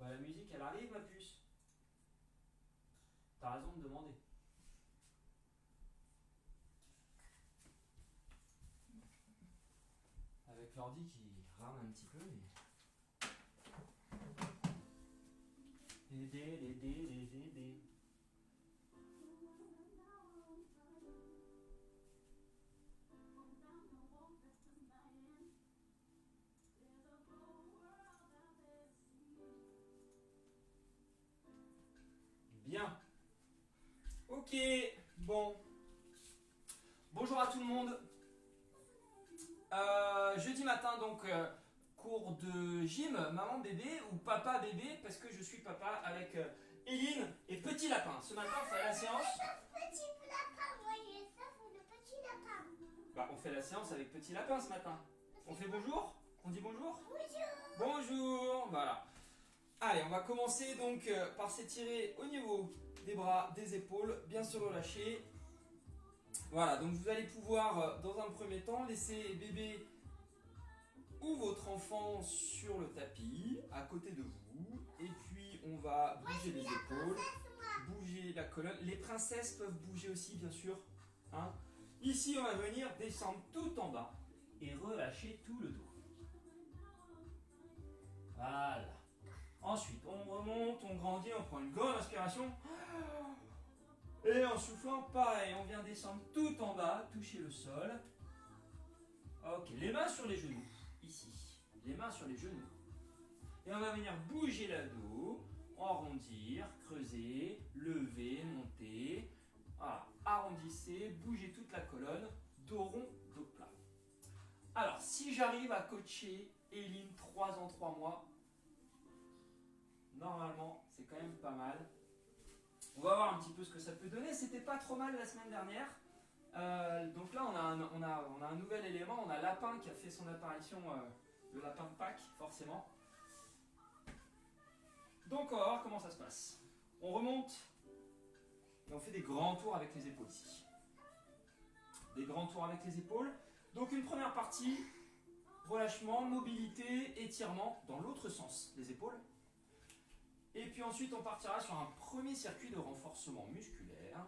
Bah la musique elle arrive ma puce. T'as raison de demander. Avec l'ordi qui rame un petit peu mais... Bien. Ok, bon. Bonjour à tout le monde. Jeudi matin, donc, cours de gym, maman bébé ou papa bébé, parce que je suis papa avec Eline et Petit Lapin. Ce matin, on fait la séance. Petit lapin, voyez ça, c'est le petit lapin. Bah, on fait la séance avec Petit Lapin ce matin. On fait bonjour? On dit bonjour? Bonjour. Bonjour, voilà. Allez, on va commencer donc par s'étirer au niveau des bras, des épaules, bien se relâcher. Voilà, donc vous allez pouvoir dans un premier temps laisser bébé ou votre enfant sur le tapis à côté de vous. Et puis on va bouger les épaules, bouger la colonne. Les princesses peuvent bouger aussi bien sûr. Hein. Ici on va venir descendre tout en bas et relâcher tout le dos. Voilà. Ensuite, on remonte, on grandit, on prend une grande inspiration. Et en soufflant, pareil, on vient descendre tout en bas, toucher le sol. Ok, les mains sur les genoux, ici. Les mains sur les genoux. Et on va venir bouger le dos, arrondir, creuser, lever, monter. Voilà, arrondissez, bougez toute la colonne, dos rond, dos plat. Alors, si j'arrive à coacher Eline 3 ans, 3 mois, normalement, c'est quand même pas mal. On va voir un petit peu ce que ça peut donner. C'était pas trop mal la semaine dernière. Donc là, on a un nouvel élément. On a Lapin qui a fait son apparition, le lapin de Pâques, forcément. Donc on va voir comment ça se passe. On remonte et on fait des grands tours avec les épaules ici. Des grands tours avec les épaules. Donc une première partie, relâchement, mobilité, étirement dans l'autre sens, les épaules. Et puis ensuite, on partira sur un premier circuit de renforcement musculaire.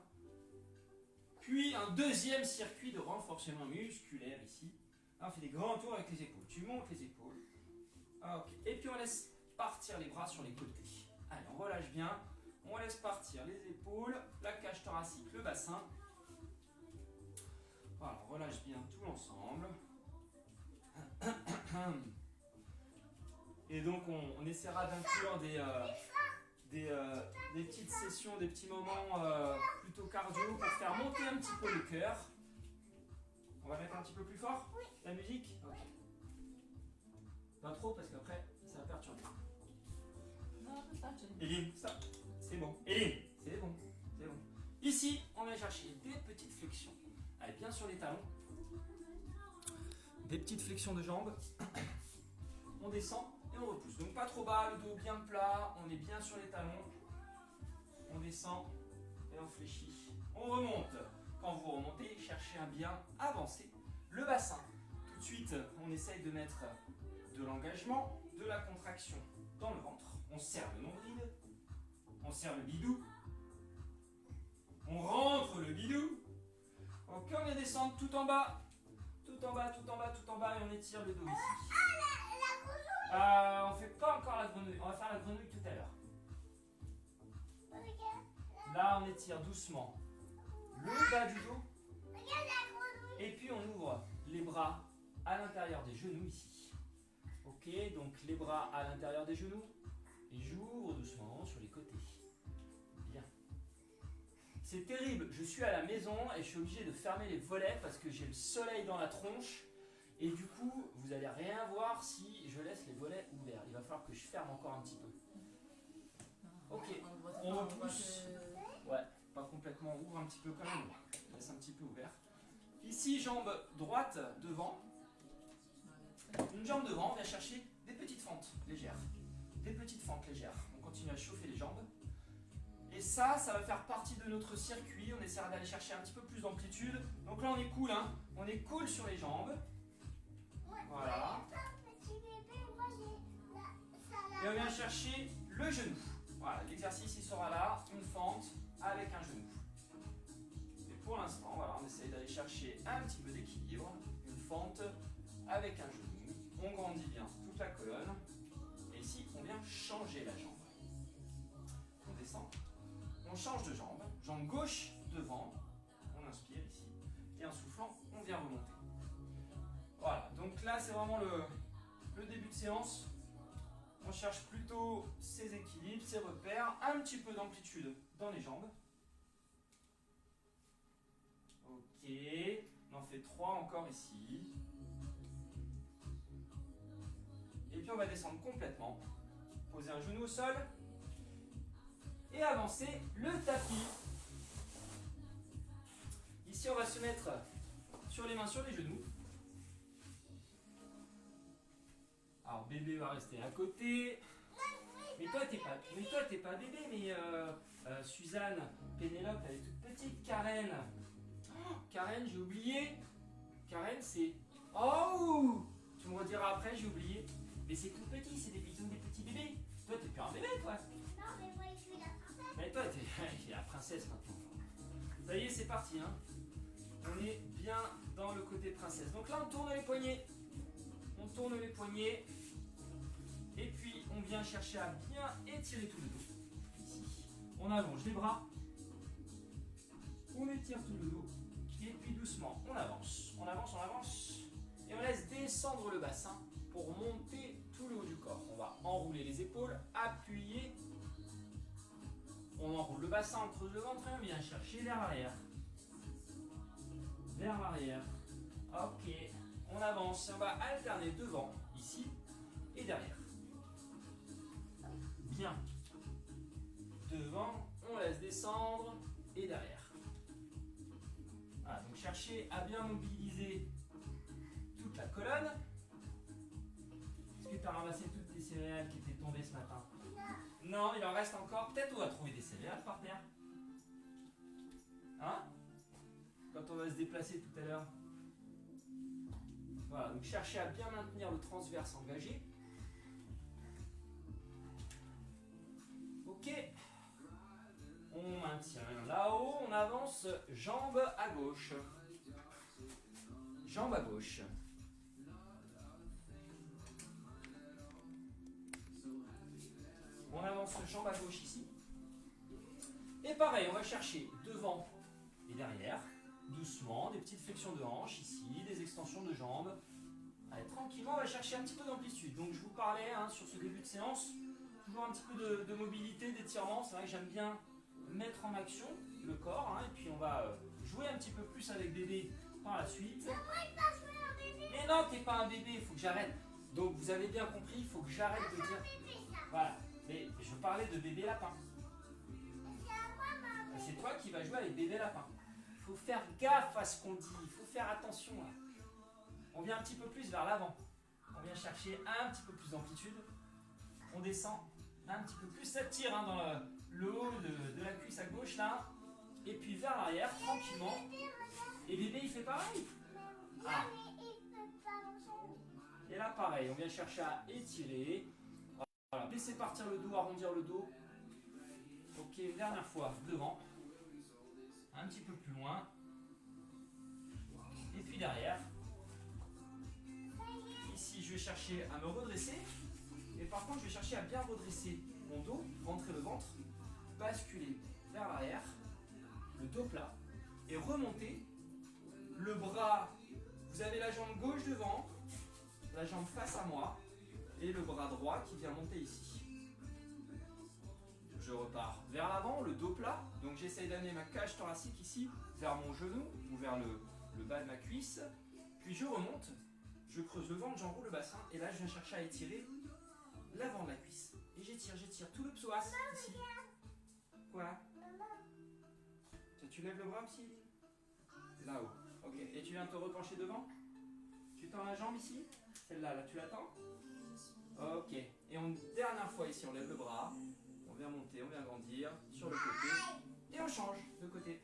Puis un deuxième circuit de renforcement musculaire ici. Là, on fait des grands tours avec les épaules. Tu montes les épaules. Ok. Et puis on laisse partir les bras sur les côtés. Allez, on relâche bien. On laisse partir les épaules, la cage thoracique, le bassin. Voilà, on relâche bien tout l'ensemble. Et donc on essaiera d'inclure des petites sessions, des petits moments plutôt cardio pour faire monter un petit peu le cœur. On va mettre un petit peu plus fort la musique. Ok. Pas trop parce qu'après ça va perturber. Eline, stop. C'est bon. Eline, c'est bon. C'est bon. Ici, on va chercher des petites flexions. Allez, bien sur les talons. Des petites flexions de jambes. On descend et on repousse. Donc pas trop bas, le dos bien plat, on est bien sur les talons. On descend et on fléchit. On remonte. Quand vous remontez, cherchez à bien avancer le bassin. Tout de suite, on essaye de mettre de l'engagement, de la contraction dans le ventre. On serre le nombril, on serre le bidou, on rentre le bidou. Ok, on vient descendre tout en bas, tout en bas, tout en bas, tout en bas et on étire le dos ici. On fait pas encore la grenouille, on va faire la grenouille tout à l'heure. Là, on étire doucement le bas du dos. Et puis on ouvre les bras à l'intérieur des genoux ici. Ok, donc les bras à l'intérieur des genoux. Et j'ouvre doucement sur les côtés. Bien. C'est terrible, je suis à la maison et je suis obligé de fermer les volets parce que j'ai le soleil dans la tronche. Et du coup, vous n'allez rien voir si je laisse les volets ouverts. Il va falloir que je ferme encore un petit peu. Ok, on repousse. Ouais, pas complètement, on ouvre un petit peu quand même. On laisse un petit peu ouvert. Ici, jambe droite devant. Une jambe devant, on vient chercher des petites fentes légères. Des petites fentes légères. On continue à chauffer les jambes. Et ça va faire partie de notre circuit. On essaiera d'aller chercher un petit peu plus d'amplitude. Donc là, on est cool, hein. On est cool sur les jambes. Voilà. Et on vient chercher le genou. Voilà, l'exercice il sera là, une fente avec un genou. Et pour l'instant, voilà, on essaye d'aller chercher un petit peu d'équilibre, une fente avec un genou. On grandit bien toute la colonne. Et ici, on vient changer la jambe. On descend, on change de jambe, jambe gauche devant, on inspire ici, et en soufflant, on vient remonter. Voilà, donc là c'est vraiment le début de séance. On cherche plutôt ses équilibres, ses repères, un petit peu d'amplitude dans les jambes. Ok, on en fait 3 encore ici. Et puis on va descendre complètement, poser un genou au sol et avancer le tapis. Ici on va se mettre sur les mains sur les genoux. Alors bébé va rester à côté. Mais toi t'es pas bébé, mais Suzanne, Pénélope elle est toute petite. Karen, oh, Karen j'ai oublié. Karen c'est... Oh, tu me rediras après, j'ai oublié. Mais c'est tout petit, c'est des petits bébés. Toi t'es plus un bébé toi. Non, mais moi je suis la princesse. Mais toi t'es la princesse maintenant. Ça y est, c'est parti hein. On est bien dans le côté princesse. Donc là on tourne les poignets. On tourne les poignets. Et puis on vient chercher à bien étirer tout le dos. Ici. On allonge les bras. On étire tout le dos. Et puis doucement, on avance. On avance, on avance. Et on laisse descendre le bassin pour monter tout le haut du corps. On va enrouler les épaules, appuyer. On enroule le bassin, on creuse le ventre et on vient chercher vers l'arrière. Vers l'arrière. Ok. On avance. On va alterner devant, ici, et derrière. Bien. Devant, on laisse descendre et derrière. Voilà, donc cherchez à bien mobiliser toute la colonne. Est-ce que tu as ramassé toutes les céréales qui étaient tombées ce matin? Non, il en reste encore. Peut-être on va trouver des céréales par terre. Hein? Quand on va se déplacer tout à l'heure. Voilà, donc cherchez à bien maintenir le transverse engagé. Ok. On maintient là-haut, on avance, jambe à gauche. Jambe à gauche. On avance jambe à gauche ici. Et pareil, on va chercher devant et derrière, doucement, des petites flexions de hanches ici, des extensions de jambes. Allez, tranquillement, on va chercher un petit peu d'amplitude. Donc je vous parlais hein, sur ce début de séance, toujours un petit peu de mobilité, d'étirement. C'est vrai que j'aime bien mettre en action le corps. Hein, et puis on va jouer un petit peu plus avec bébé par la suite. Mais non, t'es pas un bébé, il faut que j'arrête. Donc vous avez bien compris, il faut que j'arrête de dire... Voilà, mais je parlais de bébé lapin. C'est toi qui vas jouer avec bébé lapin. Il faut faire gaffe à ce qu'on dit, il faut faire attention. Là. On vient un petit peu plus vers l'avant. On vient chercher un petit peu plus d'amplitude. On descend un petit peu plus. Ça tire hein, dans le haut de la cuisse à gauche là. Et puis vers l'arrière, tranquillement. Et bébé il fait pareil. Ah. Et là pareil, on vient chercher à étirer. Voilà, laissez partir le dos, arrondir le dos. Ok, une dernière fois, devant. Un petit peu plus loin. Et puis derrière. Ici, je vais chercher à me redresser. Et par contre, je vais chercher à bien redresser mon dos, rentrer le ventre, basculer vers l'arrière, le dos plat, et remonter le bras. Vous avez la jambe gauche devant, la jambe face à moi, et le bras droit qui vient monter ici. Je repars vers l'avant, le dos plat, donc j'essaye d'amener ma cage thoracique ici, vers mon genou, ou vers le bas de ma cuisse, puis je remonte, je creuse le ventre, j'enroule le bassin, et là je viens chercher à étirer l'avant de la cuisse. Et j'étire tout le psoas ici. Quoi? Tu lèves le bras aussi? Là-haut. Ok. Et tu viens te repencher devant? Tu tends la jambe ici? Celle-là, là, tu la tends? Ok. Et dernière fois ici, on lève le bras. On vient monter, on vient grandir sur le côté. Et on change de côté.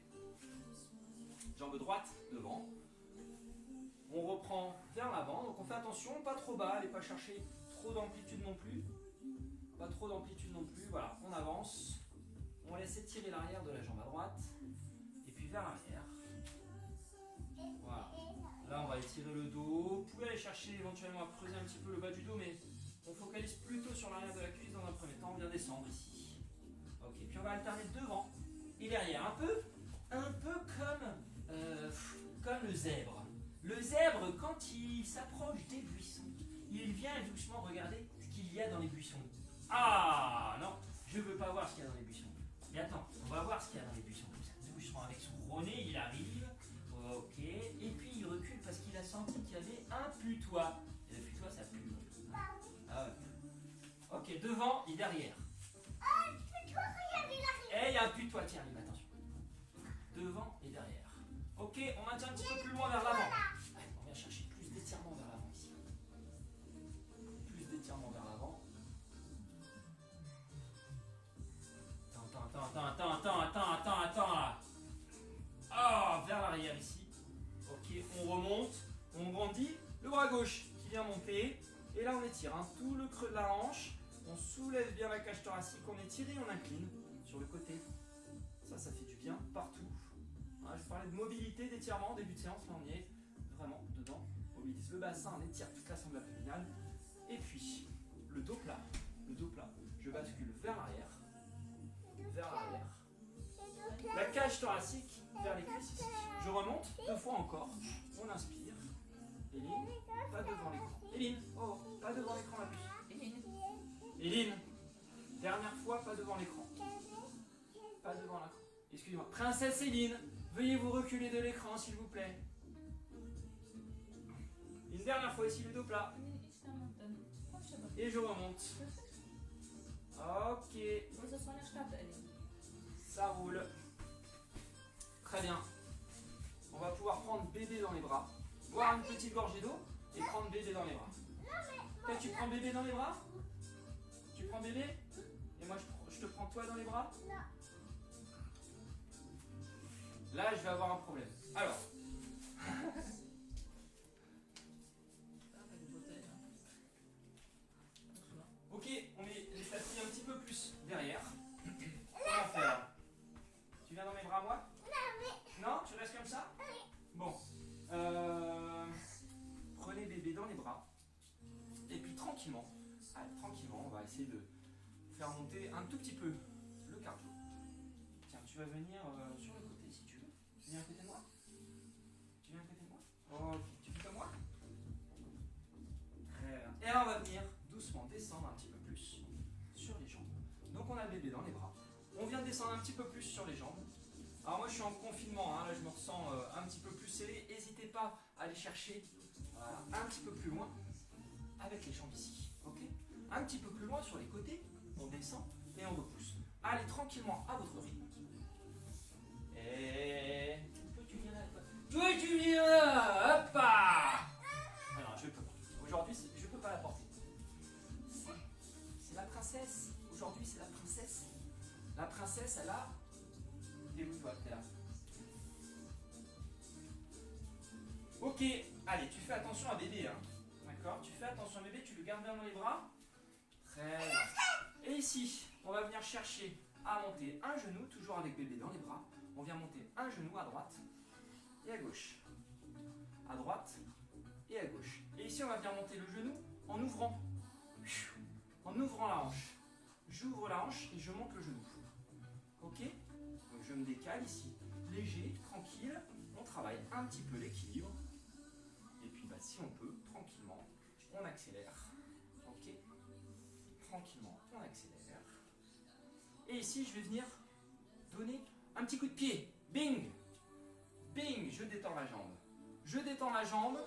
Jambe droite devant. On reprend vers l'avant. Donc on fait attention, pas trop bas, allez pas chercher trop d'amplitude non plus. Pas trop d'amplitude non plus. Voilà, on avance. On laisse étirer l'arrière de la jambe à droite. Et puis vers l'arrière. Voilà. Là, on va étirer le dos. Vous pouvez aller chercher éventuellement à creuser un petit peu le bas du dos, mais on focalise plutôt sur l'arrière de la cuisse dans un premier temps. On vient descendre ici. Ok, puis on va alterner devant et derrière. Un peu comme le zèbre. Le zèbre, quand il s'approche des buissons, il vient doucement regarder ce qu'il y a dans les buissons. Ah non, je ne veux pas voir ce qu'il y a dans les buissons. Mais attends, on va voir ce qu'il y a dans les buissons. Le bûcheron avec son gros nez, il arrive. Ok, et puis il recule parce qu'il a senti qu'il y avait un putois. Et le putois, ça pue. Ah ouais. Ok, devant et derrière. Et il y a un putois, tiens, Lynn, attention. Devant et derrière. Ok, on maintient un petit peu plus loin vers l'avant. On vient chercher plus d'étirement vers l'avant ici. Plus d'étirement vers l'avant. Attends là. Ah, vers l'arrière ici. Ok, on remonte, on grandit. Le bras gauche qui vient monter. Et là on étire tout le creux de la hanche. On soulève bien la cage thoracique, on étire et on incline sur le côté. Ça fait du bien partout. Je parlais de mobilité, d'étirement, début de séance, là on y est vraiment dedans. On mobilise le bassin, on étire toute la sangle abdominale. Et puis, le dos plat. Je bascule vers l'arrière. La cage thoracique vers les cuisses ici. Je remonte 2 fois encore. On inspire. Éline, pas devant l'écran. Éline, pas devant l'écran la puce. Éline, dernière fois, pas devant l'écran. Pas devant l'écran. Excusez-moi. Princesse Éline, veuillez vous reculer de l'écran s'il vous plaît. Une dernière fois ici, le dos plat. Et je remonte. Ok. Ça roule. Très bien. On va pouvoir prendre bébé dans les bras. Boire une petite gorgée d'eau et prendre bébé dans les bras. Tu prends bébé dans les bras? Tu prends bébé? Et moi je te prends toi dans les bras? Là je vais avoir un problème. Alors. Ok, on met les papilles un petit peu plus derrière. Comment faire? Tu viens dans mes bras moi? Non, tu restes comme ça? Bon. Prenez bébé dans les bras. Et puis tranquillement, on va essayer de faire monter un tout petit peu le cardio. Tiens, tu vas venir sur le côté si tu veux. Tu viens à côté de moi? Ok, tu fais comme moi? Très bien. Et là, on va venir doucement descendre un petit peu plus sur les jambes. Donc on a bébé dans les bras. On vient descendre un petit peu plus sur les jambes. Alors moi je suis en confinement, là je me ressens un petit peu plus serré. N'hésitez pas à aller chercher un petit peu plus loin avec les jambes ici. Ok, un petit peu plus loin sur les côtés, on descend et on repousse. Allez tranquillement à votre rythme. Et peux-tu venir là? Hop là. Alors je peux pas. Aujourd'hui je peux pas la porter. C'est la princesse. Aujourd'hui c'est la princesse. La princesse elle a... T'es où toi? T'es là. Ok, allez, tu fais attention à bébé, hein. D'accord? Tu fais attention à bébé, tu le gardes bien dans les bras. Très bien. Et ici, on va venir chercher à monter un genou, toujours avec bébé dans les bras. On vient monter un genou à droite et à gauche. À droite et à gauche. Et ici, on va venir monter le genou en ouvrant. En ouvrant la hanche. J'ouvre la hanche et je monte le genou. Ok? Donc je me décale ici. Léger, tranquille. On travaille un petit peu l'équilibre. Et puis bah, si on peut, tranquillement, on accélère. Ok? Tranquillement, on accélère. Et ici, je vais venir donner un petit coup de pied. Bing! Bing! Je détends la jambe. Je détends la jambe.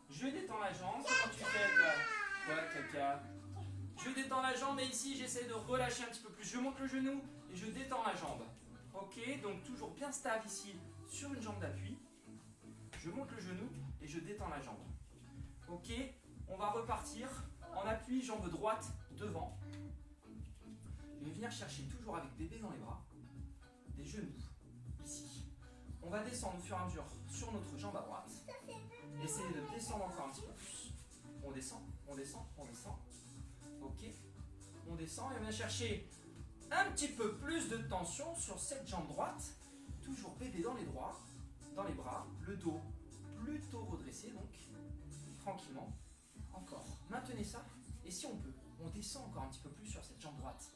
Je détends la jambe. Comment tu fais, toi? Quoi, caca? Je détends la jambe et ici, j'essaie de relâcher un petit peu plus. Je monte le genou et je détends la jambe. Ok? Donc toujours bien stable ici sur une jambe d'appui. Je monte le genou et je détends la jambe. Ok? On va repartir en appui, jambe droite devant. Je vais venir chercher toujours avec bébé dans les bras. Des genoux ici. On va descendre au fur et à mesure sur notre jambe à droite. Essayez de descendre encore un petit peu plus. On descend, on descend, on descend. Ok. On descend et on vient chercher un petit peu plus de tension sur cette jambe droite. Toujours bébé dans les bras, le dos plutôt redressé donc. Tranquillement. Encore. Maintenez ça. Et si on peut, on descend encore un petit peu plus sur cette jambe droite.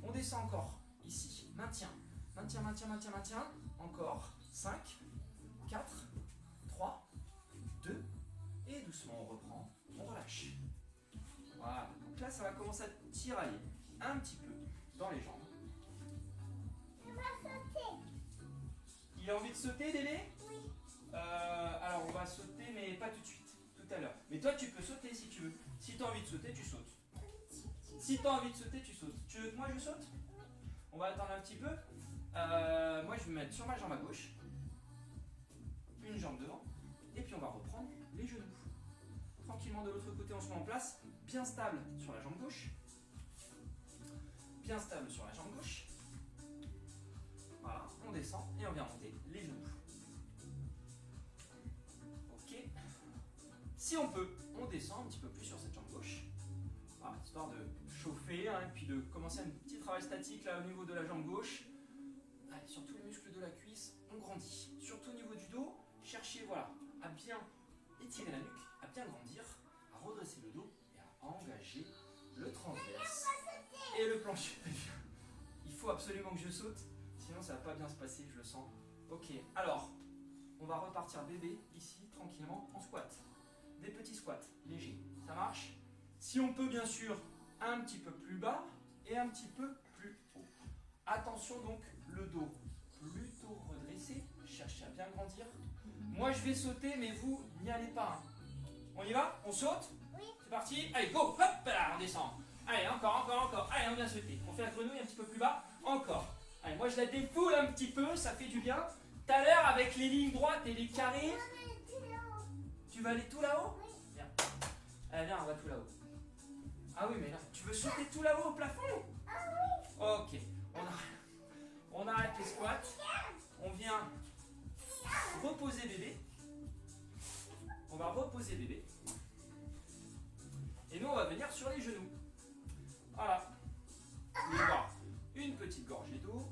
On descend encore ici. Maintien. Maintien. Encore. 5, 4, 3, 2. Et doucement, on reprend. On relâche. Voilà. Donc là, ça va commencer à tirailler un petit peu dans les jambes. Je vais sauter. Il a envie de sauter, Dédé? Oui. Alors, on va sauter, mais pas tout de suite. Tout à l'heure. Mais toi, tu peux sauter si tu veux. Si tu as envie de sauter, tu sautes. Si tu as envie de sauter, tu sautes. Tu veux que moi je saute? On va attendre un petit peu. Moi je vais me mettre sur ma jambe à gauche. Une jambe devant. Et puis on va reprendre les genoux. Tranquillement de l'autre côté, on se met en place. Bien stable sur la jambe gauche. Bien stable sur la jambe gauche. Voilà, on descend et on vient monter les genoux. Ok. Si on peut, on descend un petit peu plus sur cette jambe gauche. Voilà, histoire de chauffer hein, et puis de commencer un petit travail statique là au niveau de la jambe gauche. Allez, surtout les muscles de la cuisse, on grandit. Surtout au niveau du dos, cherchez voilà, à bien étirer la nuque, à bien grandir, à redresser le dos et à engager le transverse et le plancher. Il faut absolument que je saute, sinon ça va pas bien se passer, je le sens. Ok, alors, on va repartir bébé ici, tranquillement, en squat. Des petits squats, légers, ça marche? Si on peut bien sûr, un petit peu plus bas et un petit peu plus haut. Attention donc, le dos plutôt redressé, cherchez à bien grandir. Moi je vais sauter, mais vous n'y allez pas. Hein. On y va? On saute? Oui. C'est parti? Allez, go! Hop là, on descend. Allez, encore. Allez, on vient sauter. On fait la grenouille un petit peu plus bas. Encore. Allez, moi je la défoule un petit peu, ça fait du bien. Tout à l'heure, avec les lignes droites et les carrés. Tu vas aller tout là-haut? Oui. Viens. Allez, viens, on va tout là-haut. Ah oui, mais là, tu veux sauter tout là-haut au plafond? Ah oui. Ok. On arrête les squats. On vient reposer bébé. On va reposer bébé. Et nous, on va venir sur les genoux. Voilà. Vous allez voir une petite gorgée d'eau.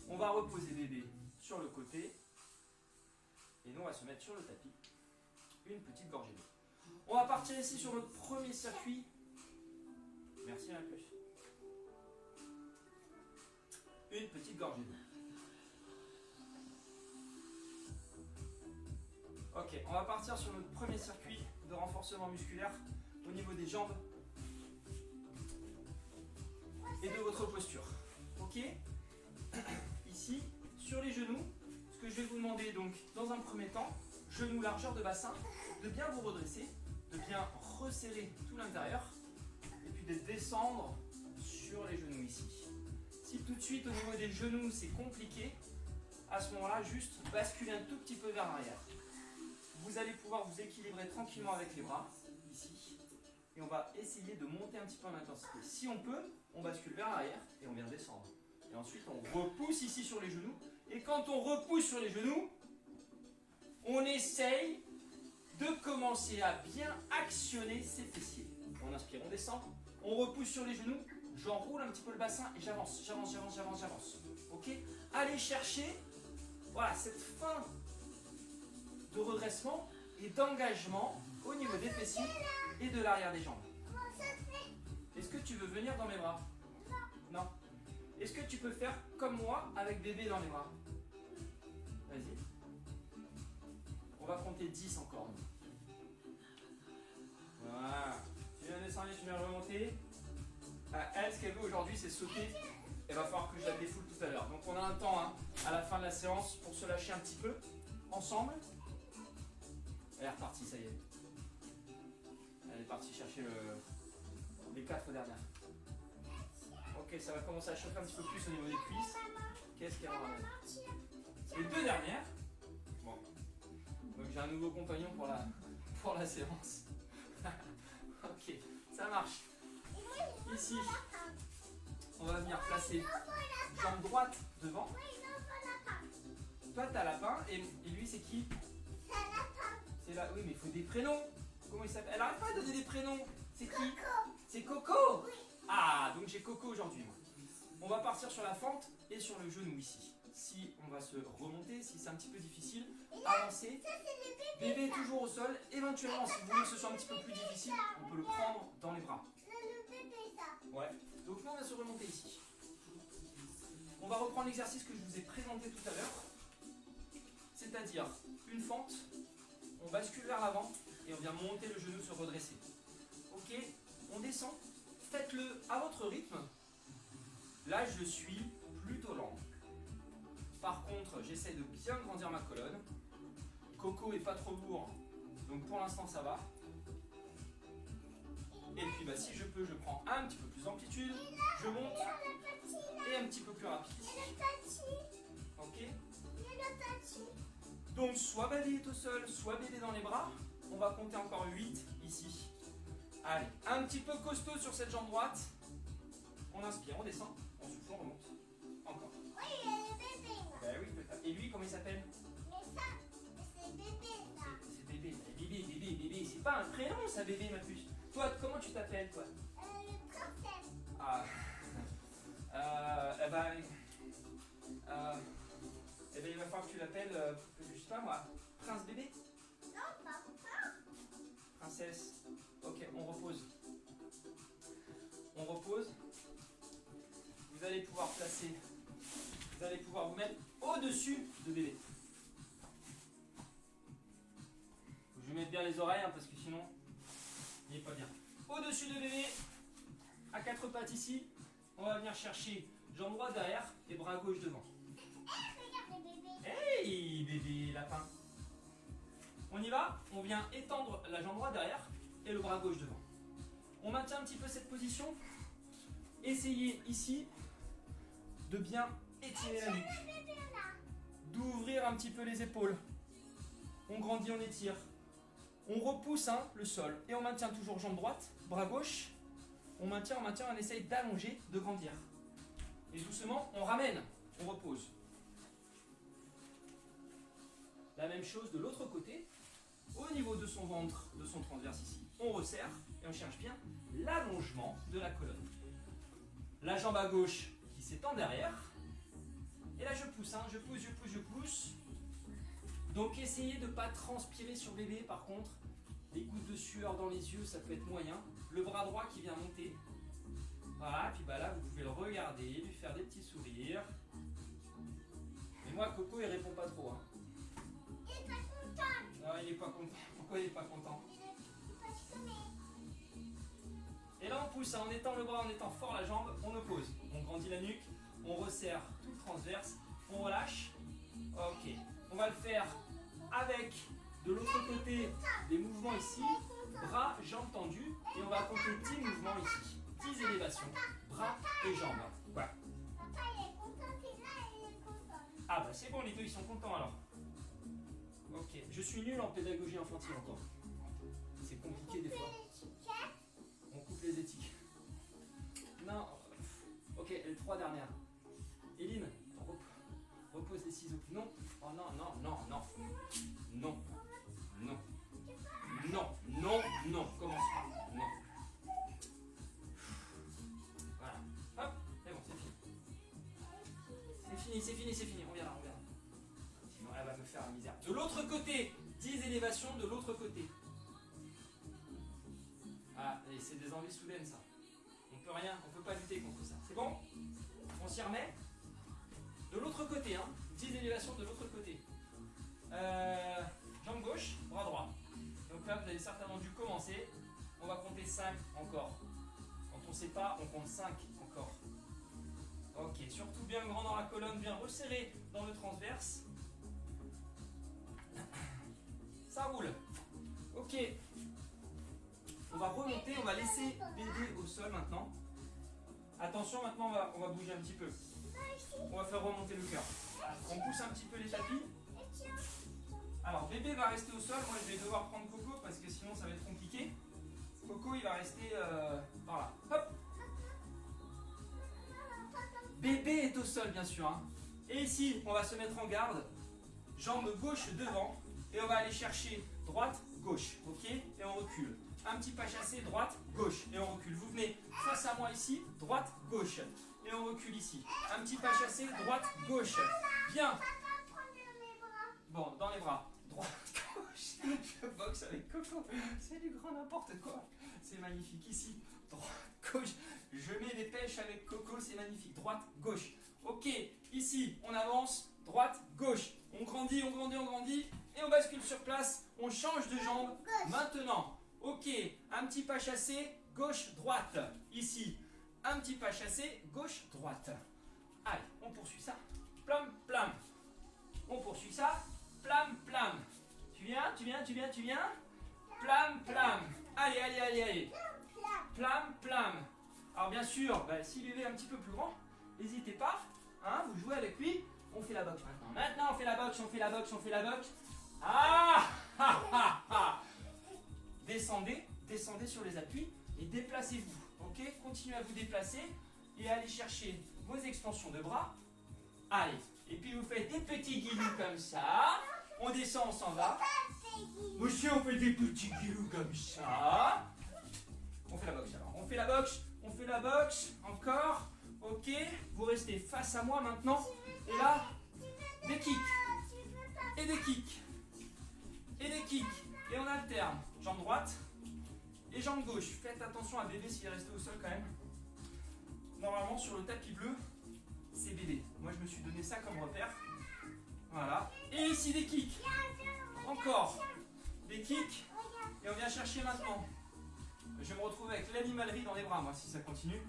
On va reposer bébé sur le côté. Et nous, on va se mettre sur le tapis. Une petite gorgée d'eau. On va partir ici sur notre premier circuit. Merci la plus. Une petite gorgée d'eau. Ok, on va partir sur notre premier circuit de renforcement musculaire au niveau des jambes et de votre posture. Ok? Ici, sur les genoux, ce que je vais vous demander donc dans un premier temps, genoux largeur de bassin, de bien vous redresser, de bien resserrer tout l'intérieur et puis de descendre sur les genoux ici. Si tout de suite au niveau des genoux c'est compliqué, à ce moment-là, juste basculer un tout petit peu vers l'arrière. Vous allez pouvoir vous équilibrer tranquillement avec les bras, ici. Et on va essayer de monter un petit peu en intensité. Si on peut, on bascule vers l'arrière et on vient descendre. Et ensuite, on repousse ici sur les genoux. Et quand on repousse sur les genoux, on essaye de commencer à bien actionner ses fessiers. On inspire, on descend, on repousse sur les genoux, j'enroule un petit peu le bassin et j'avance. Ok? Allez chercher voilà, cette fin de redressement et d'engagement au niveau des fessiers et de l'arrière des jambes. Est-ce que tu veux venir dans mes bras? Non. Est-ce que tu peux faire comme moi avec bébé dans les bras? Vas-y. On va compter 10 encore. Voilà. Tu viens descendre, tu viens remonter. Elle, ce qu'elle veut aujourd'hui, c'est sauter. Il va falloir que je la défoule tout à l'heure. Donc on a un temps hein, à la fin de la séance pour se lâcher un petit peu. Ensemble. Elle est repartie, ça y est. Elle est partie chercher les 4 dernières. Ok, ça va commencer à chauffer un petit peu plus au niveau des cuisses. Qu'est-ce qu'elle ramène? Les 2 dernières. Bon. Donc j'ai un nouveau compagnon pour la séance. Ok, ça marche. Ici, on va venir placer jambe droite devant. Toi, t'as lapin et lui, c'est qui? C'est là. Oui, mais il faut des prénoms. Comment il s'appelle? Elle arrête pas de donner des prénoms. C'est qui? C'est Coco. Ah, donc j'ai Coco aujourd'hui. On va partir sur la fente et sur le genou ici. Si on va se remonter, si c'est un petit peu difficile, avancer. Ça, c'est le bébé. Bébé toujours au sol. Éventuellement, si vous voulez que ce soit un petit peu plus difficile, on peut le prendre dans les bras. C'est le bébé, ça. Ouais. Donc nous, on va se remonter ici. On va reprendre l'exercice que je vous ai présenté tout à l'heure. C'est-à-dire une fente, on bascule vers l'avant et on vient monter le genou, se redresser. Ok, on descend. Faites-le à votre rythme. Là, je suis plutôt lent. Par contre, j'essaie de bien grandir ma colonne. Coco est pas trop lourd, donc pour l'instant ça va. Et puis bah, si je peux, je prends un petit peu plus d'amplitude, je monte et un petit peu plus rapide. Ok. Donc soit bébé est au sol, soit bébé dans les bras. On va compter encore 8 ici. Allez, un petit peu costaud sur cette jambe droite. On inspire, on descend, on souffle, on remonte. Encore. Oui, il y a le bébé, là. Bah oui, peut-être. Et lui, comment il s'appelle? Mais ça, c'est bébé, ça. C'est bébé. Bébé. C'est pas un prénom ça, bébé, ma puce. Toi, comment tu t'appelles, toi? Le princesse. Ah. Il va falloir que tu l'appelles, je sais pas moi, Prince bébé? Non, papa. Princesse. Ok, on repose. On repose. Vous allez pouvoir placer, vous allez pouvoir vous mettre au-dessus de bébé. Faut que je mette bien les oreilles parce que sinon, il n'est pas bien. Au-dessus de bébé, à quatre pattes ici, on va venir chercher jambe droite derrière et bras gauche devant. Regarde le bébé. Hey bébé lapin. On y va, on vient étendre la jambe droite derrière et le bras gauche devant. On maintient un petit peu cette position. Essayez ici de bien étirer la nuque, d'ouvrir un petit peu les épaules. On grandit, on étire. On repousse le sol et on maintient toujours jambe droite, bras gauche. On maintient, on essaye d'allonger, de grandir. Et doucement, on ramène, on repose. La même chose de l'autre côté. Au niveau de son ventre, de son transverse ici, on resserre et on cherche bien l'allongement de la colonne. La jambe à gauche qui s'étend derrière. Et là je pousse, je pousse. Donc essayez de ne pas transpirer sur bébé par contre. Des gouttes de sueur dans les yeux, ça peut être moyen. Le bras droit qui vient monter. Voilà, puis bah là vous pouvez le regarder, lui faire des petits sourires. Mais moi Coco il répond pas trop. Il est pas content. Non, il est pas content. Pourquoi il est pas content? Il est pas content. Et là on pousse, on étend le bras, on étend fort la jambe, on oppose. On grandit la nuque, on resserre tout le transverse, on relâche. Ok, on va le faire avec de l'autre côté des mouvements ici, bras, jambes tendues, et on va compter 10 mouvements ici. 10 élévations, bras et jambes. Voilà. Papa, il est content, puis là, il est content. Ah bah c'est bon, les deux ils sont contents alors. Ok, je suis nul en pédagogie infantile encore. C'est compliqué des fois. On coupe les étiquettes. Non. Ok, les 3 dernières. Éline, repose les ciseaux. Non. Oh non, non, non, non. Non. Non. Non, non, non. Commence pas. Non. Voilà. Hop, c'est bon, c'est fini. C'est fini. On vient là. Sinon, elle va me faire la misère. De l'autre côté, 10 élévations de l'autre côté. Ah, et c'est des envies soudaines ça. On peut pas lutter contre ça. C'est bon? On s'y remet? De l'autre côté, 10 élévations de l'autre côté. Jambe gauche, bras droit. Donc là, vous avez certainement dû commencer. On va compter 5 encore. Quand on ne sait pas, on compte 5 encore. Ok, surtout bien grand dans la colonne, bien resserré dans le transverse. Ça roule. Ok. On va remonter, on va laisser bébé au sol maintenant. Attention, maintenant on va bouger un petit peu. On va faire remonter le cœur. On pousse un petit peu les tapis. Alors bébé va rester au sol, moi je vais devoir prendre Coco parce que sinon ça va être compliqué. Coco il va rester par là. Hop. Bébé est au sol bien sûr. Et ici on va se mettre en garde. Jambe gauche devant. Et on va aller chercher droite, gauche. Ok? Et on recule. un petit pas chassé, droite, gauche, et on recule. Vous venez face à moi ici, droite, gauche, et on recule ici. Un petit pas chassé, droite, gauche. Bien. Papa, prends mes bras. Bon, dans les bras, droite, gauche. Je boxe avec Coco, c'est du grand n'importe quoi. C'est magnifique. Ici, droite, gauche. Je mets des pêches avec Coco, c'est magnifique. Droite, gauche. Ok, ici, on avance, droite, gauche. On grandit, on grandit, on grandit, et on bascule sur place. On change de jambe. Maintenant, ok, un petit pas chassé, gauche, droite. Ici, un petit pas chassé, gauche, droite. Allez, on poursuit ça. Plam, plam. On poursuit ça. Plam, plam. Tu viens, tu viens, tu viens, tu viens. Plam, plam. Allez, allez, allez, allez. Plam, plam. Alors bien sûr, si bébé est un petit peu plus grand, n'hésitez pas. Hein, vous jouez avec lui. On fait la boxe maintenant. Maintenant, on fait la boxe, on fait la boxe, on fait la boxe. Ah, ah, ah, ah. Descendez, descendez sur les appuis et déplacez-vous. Ok, continuez à vous déplacer et allez chercher vos extensions de bras. Allez, et puis vous faites des petits guilous comme ça. On descend, on s'en va. Monsieur, on fait des petits guilous comme ça. On fait la boxe alors. On fait la boxe, on fait la boxe. Encore. Ok, vous restez face à moi maintenant. Et là, des kicks. Et des kicks. Et des kicks. Et on alterne. Jambe droite et jambe gauche. Faites attention à bébé s'il est resté au sol quand même. Normalement sur le tapis bleu, c'est bébé. Moi je me suis donné ça comme repère. Voilà. Et ici des kicks. Encore. Des kicks. Et on vient chercher maintenant. Je vais me retrouver avec l'animalerie dans les bras moi si ça continue.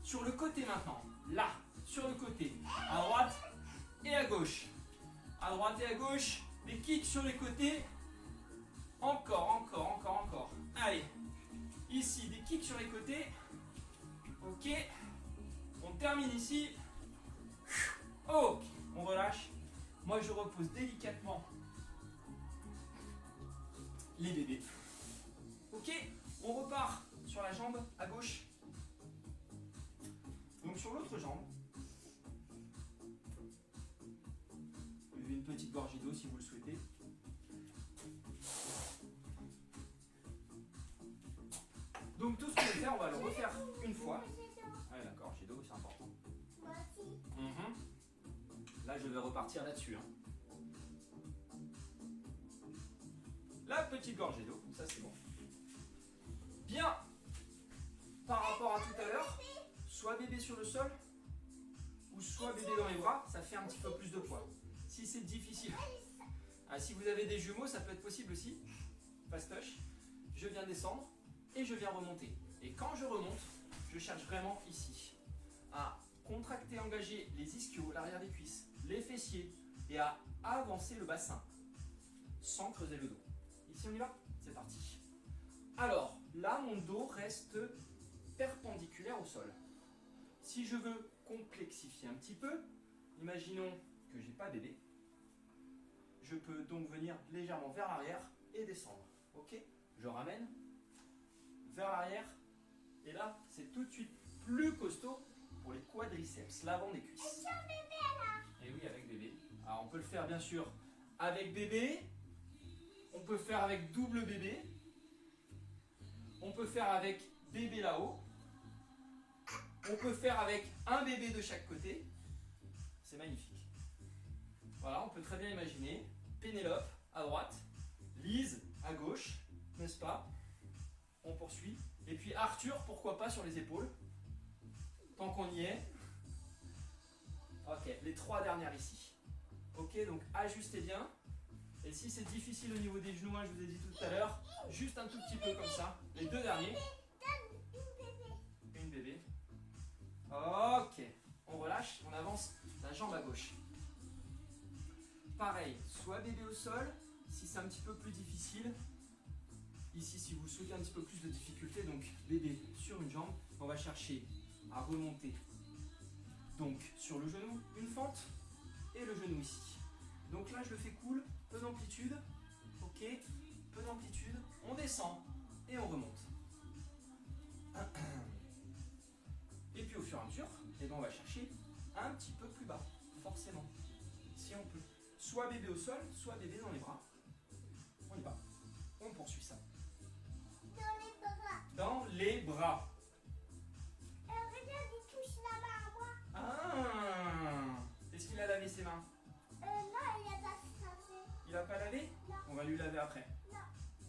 Sur le côté maintenant. Là. Sur le côté. À droite et à gauche. À droite et à gauche. Des kicks sur les côtés. Encore, encore, encore, encore. Allez. Ici, des kicks sur les côtés. Ok. On termine ici. Ok. On relâche. Moi, je repose délicatement les bébés. Ok. On repart sur la jambe à gauche. Donc sur l'autre jambe. Une petite gorgée d'eau si vous le souhaitez. Donc tout ce qu'on va faire, on va le refaire une fois. Ah d'accord, j'ai d'eau, c'est important. Là, je vais repartir là-dessus. La petite gorgée d'eau, ça c'est bon. Bien. Par rapport à tout à l'heure, soit bébé sur le sol, ou soit bébé dans les bras, ça fait un petit peu plus de poids. Si c'est difficile, si vous avez des jumeaux, ça peut être possible aussi. Fastoche, je viens descendre et je viens remonter. Et quand je remonte, je cherche vraiment ici à contracter, engager les ischios, l'arrière des cuisses, les fessiers et à avancer le bassin sans creuser le dos. Ici on y va? C'est parti. Alors là, mon dos reste perpendiculaire au sol. Si je veux complexifier un petit peu, imaginons que j'ai pas bébé. Je peux donc venir légèrement vers l'arrière et descendre. Ok? Je ramène vers l'arrière. Et là, c'est tout de suite plus costaud pour les quadriceps, l'avant des cuisses. Et oui, avec bébé. Alors, on peut le faire bien sûr avec bébé. On peut faire avec double bébé. On peut faire avec bébé là-haut. On peut faire avec un bébé de chaque côté. C'est magnifique. Voilà, on peut très bien imaginer Pénélope à droite, Lise à gauche, n'est-ce pas? On poursuit. Et puis Arthur, pourquoi pas sur les épaules? Tant qu'on y est. Ok, les trois dernières ici. Ok, donc ajustez bien. Et si c'est difficile au niveau des genoux, je vous ai dit tout à l'heure, juste un tout petit peu comme ça. Les deux derniers. Une bébé. Ok, on relâche, on avance la jambe à gauche. Pareil, soit bébé au sol, si c'est un petit peu plus difficile. Ici, si vous souhaitez un petit peu plus de difficulté, donc bébé sur une jambe, on va chercher à remonter. Donc sur le genou, une fente et le genou ici. Donc là, je le fais cool, peu d'amplitude. Ok, peu d'amplitude. On descend et on remonte. Et puis au fur et à mesure, eh ben, on va chercher un petit peu plus bas, forcément, si on peut. Soit bébé au sol, soit bébé dans les bras. On y va. On poursuit ça. bras. Regarde, il touche la main à moi. Ah. Est-ce qu'il a lavé ses mains? Non, il a pas lavé. Il va pas laver? Non. On va lui laver après. Non,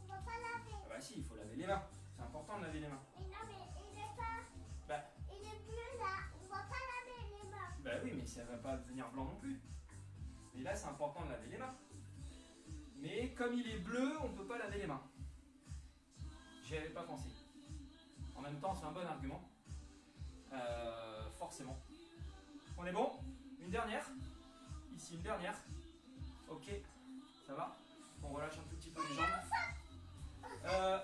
on va pas laver. Ah bah si, il faut laver les mains. C'est important de laver les mains. Mais non, mais il est pas. Bah, Il est bleu là. On va pas laver les mains. bah oui, mais ça va pas devenir blanc non plus. Mais là, c'est important de laver les mains. Mais comme il est bleu, on peut pas laver les mains. J'y avais pas pensé. En même temps, c'est un bon argument. Forcément. On est bon? Une dernière? Ici, une dernière. Ok, ça va? On relâche un tout petit peu les jambes.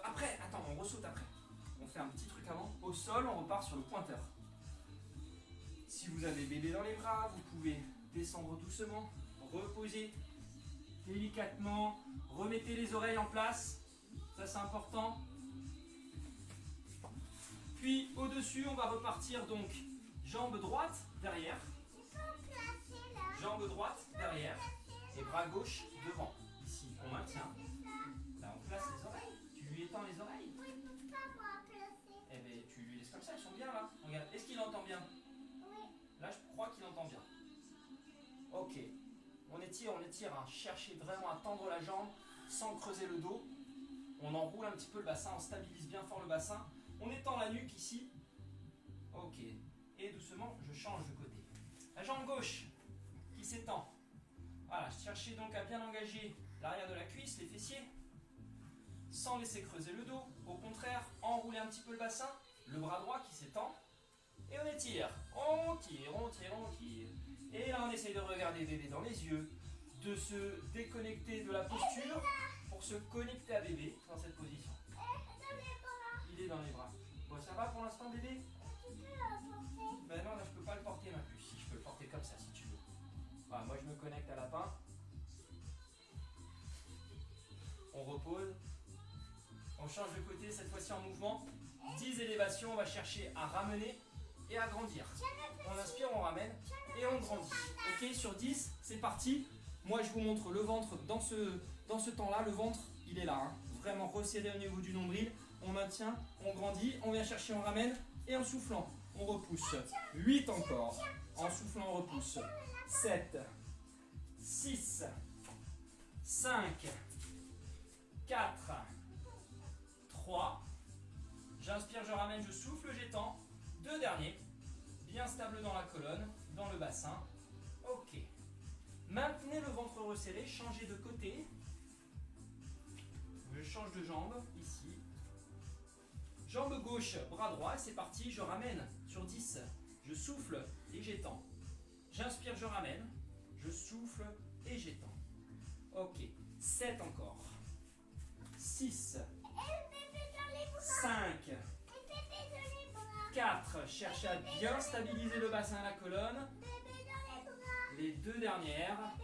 Après, attends, on ressaute après. On fait un petit truc avant. Au sol, on repart sur le pointeur. Si vous avez bébé dans les bras, vous pouvez descendre doucement, reposer délicatement, remettez les oreilles en place. Ça, c'est important. Puis au-dessus, on va repartir donc jambe droite derrière, Il faut placer là. jambe droite derrière et bras gauche devant. Ici, on maintient. Là, on place les oreilles. Tu lui étends les oreilles. Oui, pourquoi moi placer? Eh bien, tu lui laisses comme ça, elles sont bien là. Regarde, est-ce qu'il entend bien? Oui. Là, je crois qu'il entend bien. Ok. On étire. Hein. Cherchez vraiment à tendre la jambe sans creuser le dos. On enroule un petit peu le bassin, on stabilise bien fort le bassin. On étend la nuque ici. Ok. Et doucement, je change de côté. La jambe gauche qui s'étend. Voilà, cherchez donc à bien engager l'arrière de la cuisse, les fessiers, sans laisser creuser le dos. Au contraire, enrouler un petit peu le bassin, le bras droit qui s'étend. Et on étire. On tire, on tire, on tire. Et là, on essaye de regarder bébé dans les yeux, de se déconnecter de la posture pour se connecter à bébé dans cette position. Dans les bras. Il est dans les bras. Bon, ça va pour l'instant, bébé? Tu peux porter. Ben non, là, je peux pas le porter, ma puce. Si, je peux le porter comme ça, si tu veux. Voilà, moi, je me connecte à lapin. On repose. On change de côté, cette fois-ci en mouvement. 10 élévations, on va chercher à ramener et à grandir. On inspire, on ramène et on grandit. Ok, sur 10, c'est parti. Moi, je vous montre le ventre dans ce temps-là. Le ventre, il est là. Hein. Vraiment resserré au niveau du nombril. On maintient, on grandit, on vient chercher, on ramène et en soufflant, on repousse. 8 encore. En soufflant, on repousse. 7, 6, 5, 4, 3. J'inspire, je ramène, je souffle, j'étends. 2 derniers. Bien stable dans la colonne, dans le bassin. Ok. Maintenez le ventre resserré, changez de côté. Je change de jambe, ici. Jambe gauche, bras droit, c'est parti, je ramène sur 10. Je souffle et j'étends. J'inspire, je ramène. Je souffle et j'étends. Ok. 7 encore. 6. 5. 4. Cherchez à bien stabiliser le bassin à la colonne. Les 2 dernières.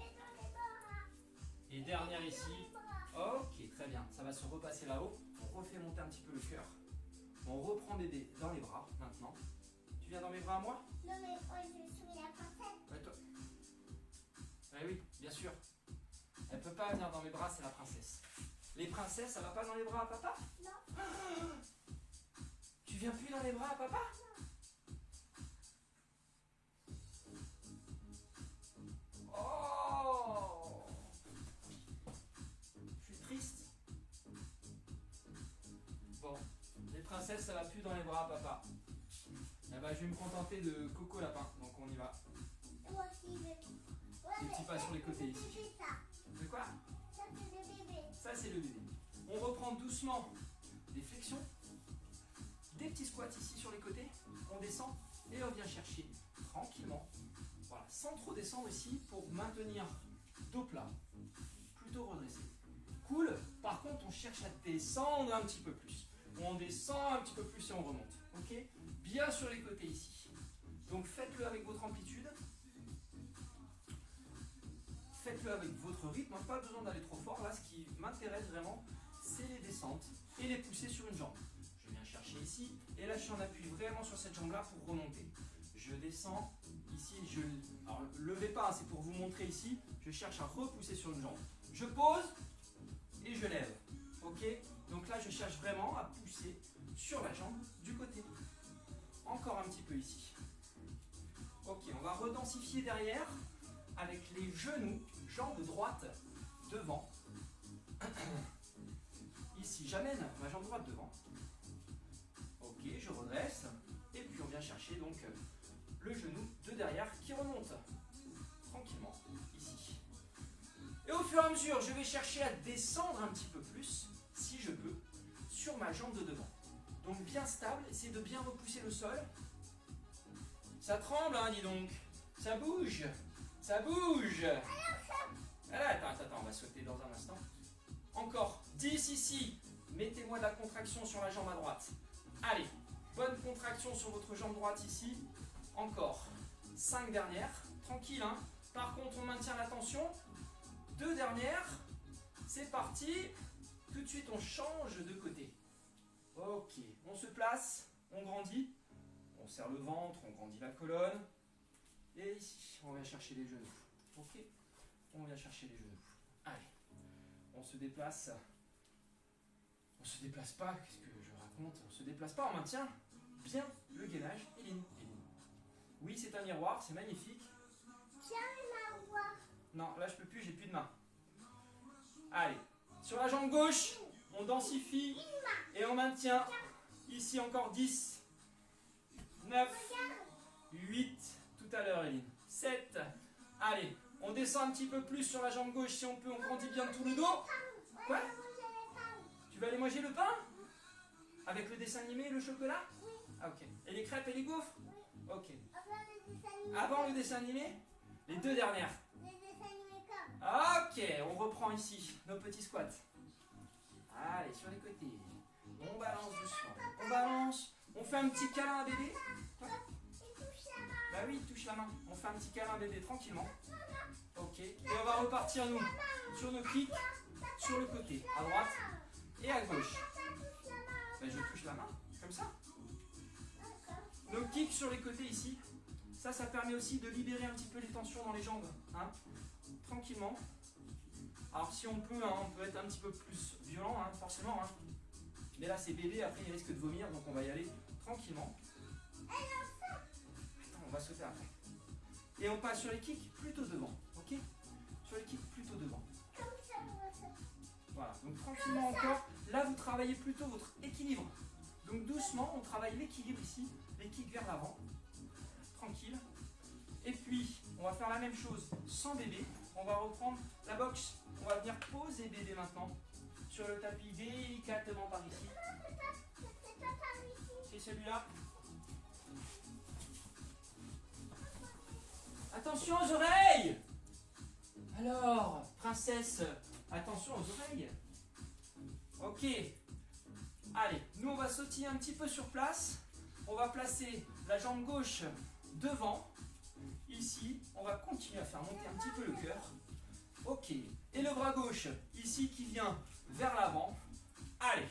Et dernière ici. Ok, très bien. Ça va se repasser là-haut. On refait monter un petit peu le cœur. On reprend bébé dans les bras maintenant. Tu viens dans mes bras à moi? Non, mais je suis la princesse. Ouais, toi. Ouais, oui, bien sûr. Elle peut pas venir dans mes bras, c'est la princesse. Les princesses, ça va pas dans les bras à papa? Non. Tu viens plus dans les bras à papa? Oh! Je suis triste. Bon, les princesses, ça va plus dans les bras à papa. Eh ben, je vais me contenter de Coco Lapin, donc on y va. Moi aussi, bébé. Ouais, Des petits pas sur les côtés ici. C'est ça. De quoi? Ça, c'est le bébé. Ça, c'est le bébé. On reprend doucement des flexions, des petits squats ici sur les côtés. On descend et on vient chercher tranquillement. Voilà, sans trop descendre ici pour maintenir dos plat, plutôt redressé. Cool. Par contre, on cherche à descendre un petit peu plus. On descend un petit peu plus et on remonte. Ok? Bien sur les côtés ici. Donc faites-le avec votre amplitude. Faites-le avec votre rythme, pas besoin d'aller trop fort. Là, ce qui m'intéresse vraiment, c'est les descentes et les pousser sur une jambe. Je viens chercher ici, et là, je suis en appui vraiment sur cette jambe-là pour remonter. Je descends, ici, alors, levez pas, hein, c'est pour vous montrer ici. Je cherche à repousser sur une jambe. Je pose, et je lève. Ok? Donc là, je cherche vraiment à pousser sur la jambe du côté. Encore un petit peu ici. Ok, on va redensifier derrière avec les genoux, jambe droite devant. Ici, j'amène ma jambe droite devant. Ok, je redresse. Et puis on vient chercher donc le genou de derrière qui remonte tranquillement ici. Et au fur et à mesure, je vais chercher à descendre un petit peu plus, si je peux, sur ma jambe de devant. Donc bien stable, essayez de bien repousser le sol. Ça tremble, hein, dis donc. Ça bouge. Ça bouge. Voilà, attends, on va sauter dans un instant. Encore 10 ici. Mettez-moi de la contraction sur la jambe à droite. Allez, bonne contraction sur votre jambe droite ici. Encore 5 dernières. Tranquille, hein. Par contre, on maintient la tension. 2 dernières. C'est parti. Tout de suite, on change de côté. Ok, on se place, on grandit. On serre le ventre, on grandit la colonne. Et ici, on vient chercher les genoux. Ok, on vient chercher les genoux. Allez, on se déplace. On se déplace pas, qu'est-ce que je raconte? On se déplace pas, on maintient bien le gainage. Eline. Oui, c'est un miroir, c'est magnifique. Non, là je peux plus, j'ai plus de main. Allez, sur la jambe gauche, on densifie et on maintient. Ici encore 10, 9, 8, tout à l'heure Eline, 7, allez, on descend un petit peu plus sur la jambe gauche si on peut, on grandit bien tout le dos. Quoi? Tu vas aller manger le pain? Avec le dessin animé et le chocolat? Ah ok. Et les crêpes et les gaufres? Ok. Avant le dessin animé? Les 2 dernières. Ok, on reprend ici nos petits squats. Allez, sur les côtés. On balance doucement. On balance. On fait un petit câlin à bébé. Bah oui, il touche la main. On fait un petit câlin à bébé tranquillement. Ok. Et on va repartir nous sur nos kicks sur le côté, à droite et à gauche. Bah, je touche la main, comme ça. Nos kicks sur les côtés ici. Ça permet aussi de libérer un petit peu les tensions dans les jambes. Hein, tranquillement. Alors si on peut, hein, on peut être un petit peu plus violent, hein, forcément. Hein. Mais là c'est bébé, après il risque de vomir, donc on va y aller tranquillement. Attends, on va sauter après. Et on passe sur les kicks plutôt devant, ok? Sur les kicks plutôt devant. Voilà, donc tranquillement encore. Là vous travaillez plutôt votre équilibre. Donc doucement, on travaille l'équilibre ici, les kicks vers l'avant. Tranquille. Et puis, on va faire la même chose sans bébé. On va reprendre la boxe. On va venir poser bébé maintenant sur le tapis délicatement par ici. C'est celui-là. Attention aux oreilles! Alors, princesse, attention aux oreilles. Ok. Allez, nous on va sautiller un petit peu sur place. On va placer la jambe gauche devant. Ici, on va continuer à faire monter un petit peu le cœur. Ok. Et le bras gauche, ici, qui vient vers l'avant. Allez.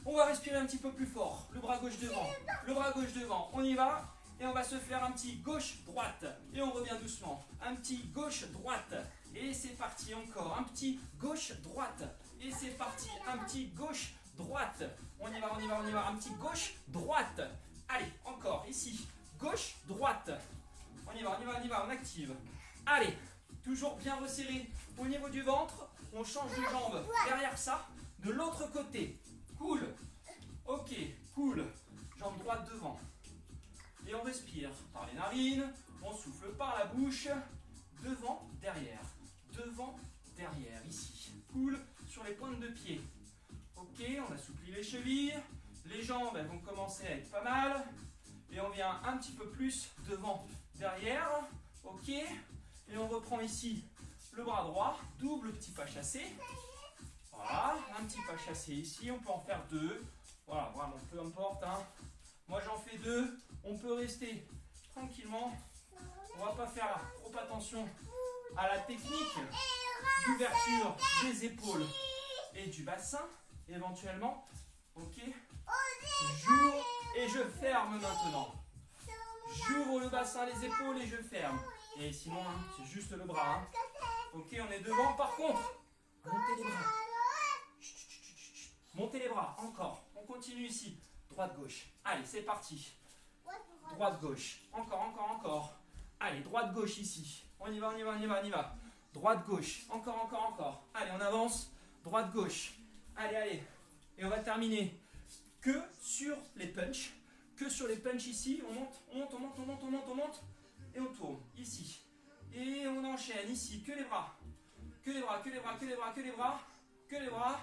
On va respirer un petit peu plus fort. Le bras gauche devant. Le bras gauche devant. On y va. Et on va se faire un petit gauche-droite. Et on revient doucement. Un petit gauche-droite. Et c'est parti encore. Un petit gauche-droite. Et c'est parti. Un petit gauche-droite. On y va, on y va, on y va. Un petit gauche-droite. Allez, encore. Ici. Gauche-droite. On y va, on y va, on y va. On active. Allez. Toujours bien resserré au niveau du ventre. On change de jambe derrière ça. De l'autre côté. Cool. Ok, cool. Jambe droite devant. Et on respire par les narines. On souffle par la bouche. Devant, derrière. Devant, derrière. Ici. Cool. Sur les pointes de pied. Ok, on assouplit les chevilles. Les jambes, elles vont commencer à être pas mal. Et on vient un petit peu plus devant, derrière. Ok. Et on reprend ici le bras droit. Double petit pas chassé. Voilà, un petit pas chassé ici, on peut en faire 2. Voilà, vraiment, peu importe. Hein. Moi j'en fais 2. On peut rester tranquillement. On va pas faire trop attention à la technique d'ouverture des épaules et du bassin, éventuellement. Ok. J'ouvre et je ferme maintenant. J'ouvre le bassin, les épaules et je ferme. Et sinon, hein, c'est juste le bras. Hein. Ok, on est devant. Par contre, montez les bras. Montez les bras, encore. On continue ici. Droite-gauche. Allez, c'est parti. Droite. Droite-gauche. Encore, encore, encore. Allez, droite-gauche ici. On y va, on y va, on y va, on y va. Droite-gauche. Encore, encore, encore. Allez, on avance. Droite-gauche. Allez, allez. Et on va terminer que sur les punchs. Que sur les punchs ici. On monte, on monte, on monte, on monte, on monte, on monte. Et on tourne ici. Et on enchaîne ici. Que les bras. Que les bras, que les bras, que les bras, que les bras. Que les bras.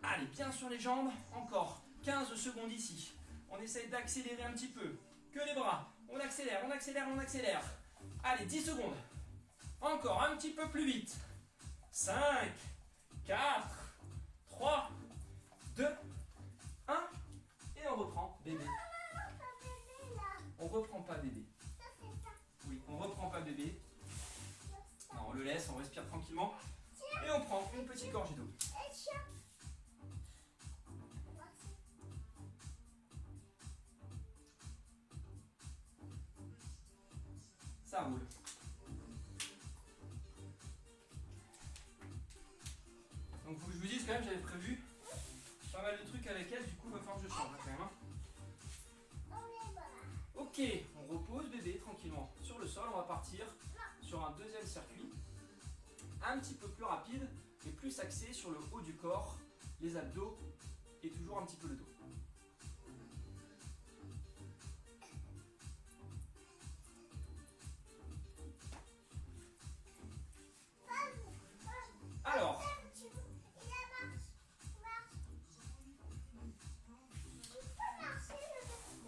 Allez, bien sur les jambes. Encore 15 secondes ici. On essaye d'accélérer un petit peu. Que les bras. On accélère, on accélère, on accélère. Allez, 10 secondes. Encore un petit peu plus vite. 5, 4, 3, 2, 1. Et on reprend bébé. On reprend pas bébé. Oui, on reprend pas bébé. Non, on le laisse, on respire tranquillement. Et on prend une petite gorgée d'eau. Ça roule. Donc faut que je vous dise quand même, j'avais prévu pas mal de trucs avec elle, du coup il va falloir que je change là, quand même. Ok, on repose bébé tranquillement sur le sol, on va partir sur un deuxième circuit, un petit peu plus rapide et plus axé sur le haut du corps, les abdos et toujours un petit peu le dos. Alors,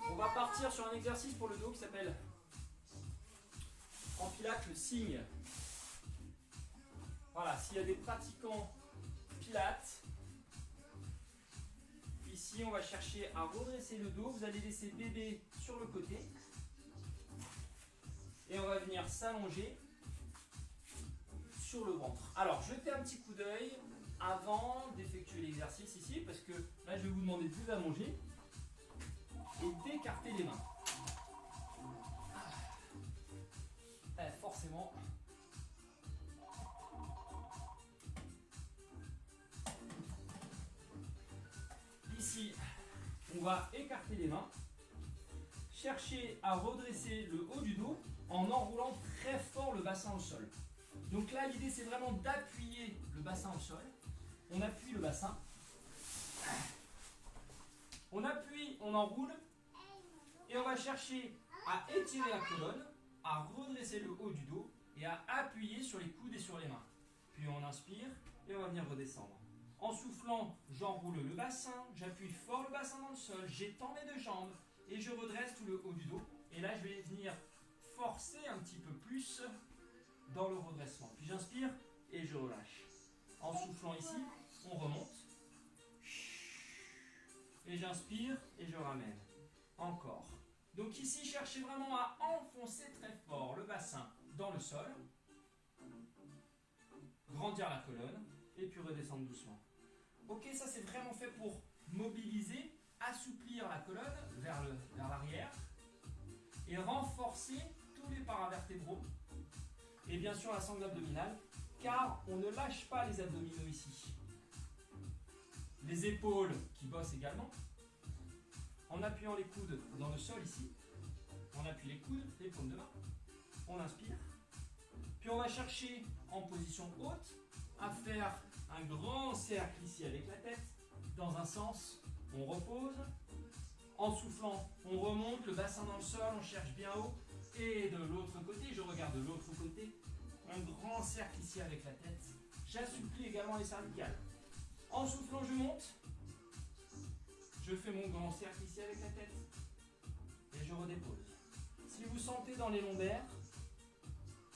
on va partir sur un exercice pour le dos qui s'appelle en pilates le cygne. Voilà, s'il y a des pratiquants pilates, ici on va chercher à redresser le dos. Vous allez laisser bébé sur le côté et on va venir s'allonger sur le ventre. Alors, jetez un petit coup d'œil avant d'effectuer l'exercice ici, parce que là, je vais vous demander de vous allonger et d'écarter les mains. Forcément. Ici, on va écarter les mains. Chercher à redresser le haut du dos en enroulant très fort le bassin au sol. Donc là, l'idée, c'est vraiment d'appuyer le bassin au sol. On appuie le bassin. On appuie, on enroule. Et on va chercher à étirer la colonne, à redresser le haut du dos et à appuyer sur les coudes et sur les mains. Puis on inspire et on va venir redescendre. En soufflant, j'enroule le bassin, j'appuie fort le bassin dans le sol, j'étends mes deux jambes et je redresse tout le haut du dos. Et là, je vais venir forcer un petit peu plus dans le redressement. Puis j'inspire et je relâche. En soufflant ici, on remonte. Et j'inspire et je ramène. Encore. Donc ici, cherchez vraiment à enfoncer très fort le bassin dans le sol. Grandir la colonne et puis redescendre doucement. Ok, ça c'est vraiment fait pour mobiliser, assouplir la colonne vers l'arrière et renforcer tous les paravertébraux. Et bien sûr la sangle abdominale, car on ne lâche pas les abdominaux ici. Les épaules qui bossent également. En appuyant les coudes dans le sol ici, on appuie les coudes, les paumes de main, on inspire. Puis on va chercher en position haute à faire un grand cercle ici avec la tête. Dans un sens, on repose. En soufflant, on remonte le bassin dans le sol, on cherche bien haut. Et de l'autre côté, je regarde de l'autre côté, un grand cercle ici avec la tête. J'assouplis également les cervicales. En soufflant, je monte. Je fais mon grand cercle ici avec la tête. Et je redépose. Si vous sentez dans les lombaires,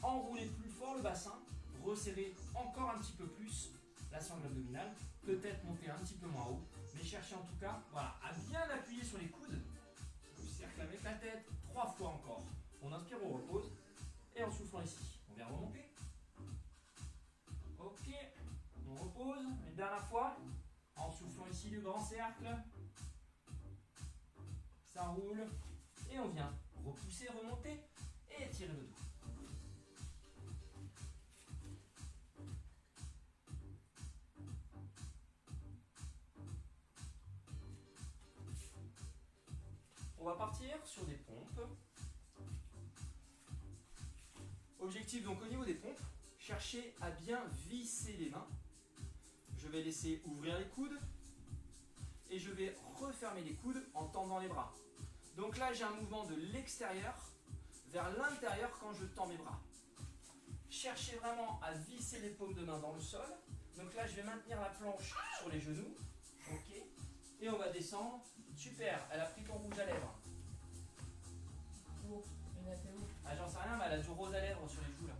enroulez plus fort le bassin. Resserrez encore un petit peu plus la sangle abdominale. Peut-être monter un petit peu moins haut. Mais cherchez en tout cas à bien appuyer sur les coudes. Le cercle avec la tête. 3 fois encore. On inspire, on repose. Et en soufflant ici, on vient remonter. Ok. On repose. Une dernière fois. En soufflant ici le grand cercle. Ça roule. Et on vient repousser, remonter et étirer le dos. va partir sur des pompes. Objectif donc au niveau des pompes, cherchez à bien visser les mains. Je vais laisser ouvrir les coudes et je vais refermer les coudes en tendant les bras. Donc là j'ai un mouvement de l'extérieur vers l'intérieur quand je tends mes bras. Cherchez vraiment à visser les paumes de main dans le sol. Donc là je vais maintenir la planche sur les genoux. Ok. Et on va descendre. Super, elle a pris ton rouge à lèvres. Oh, il a fait où? Ah j'en sais rien mais elle a du rose à lèvres sur les joues là.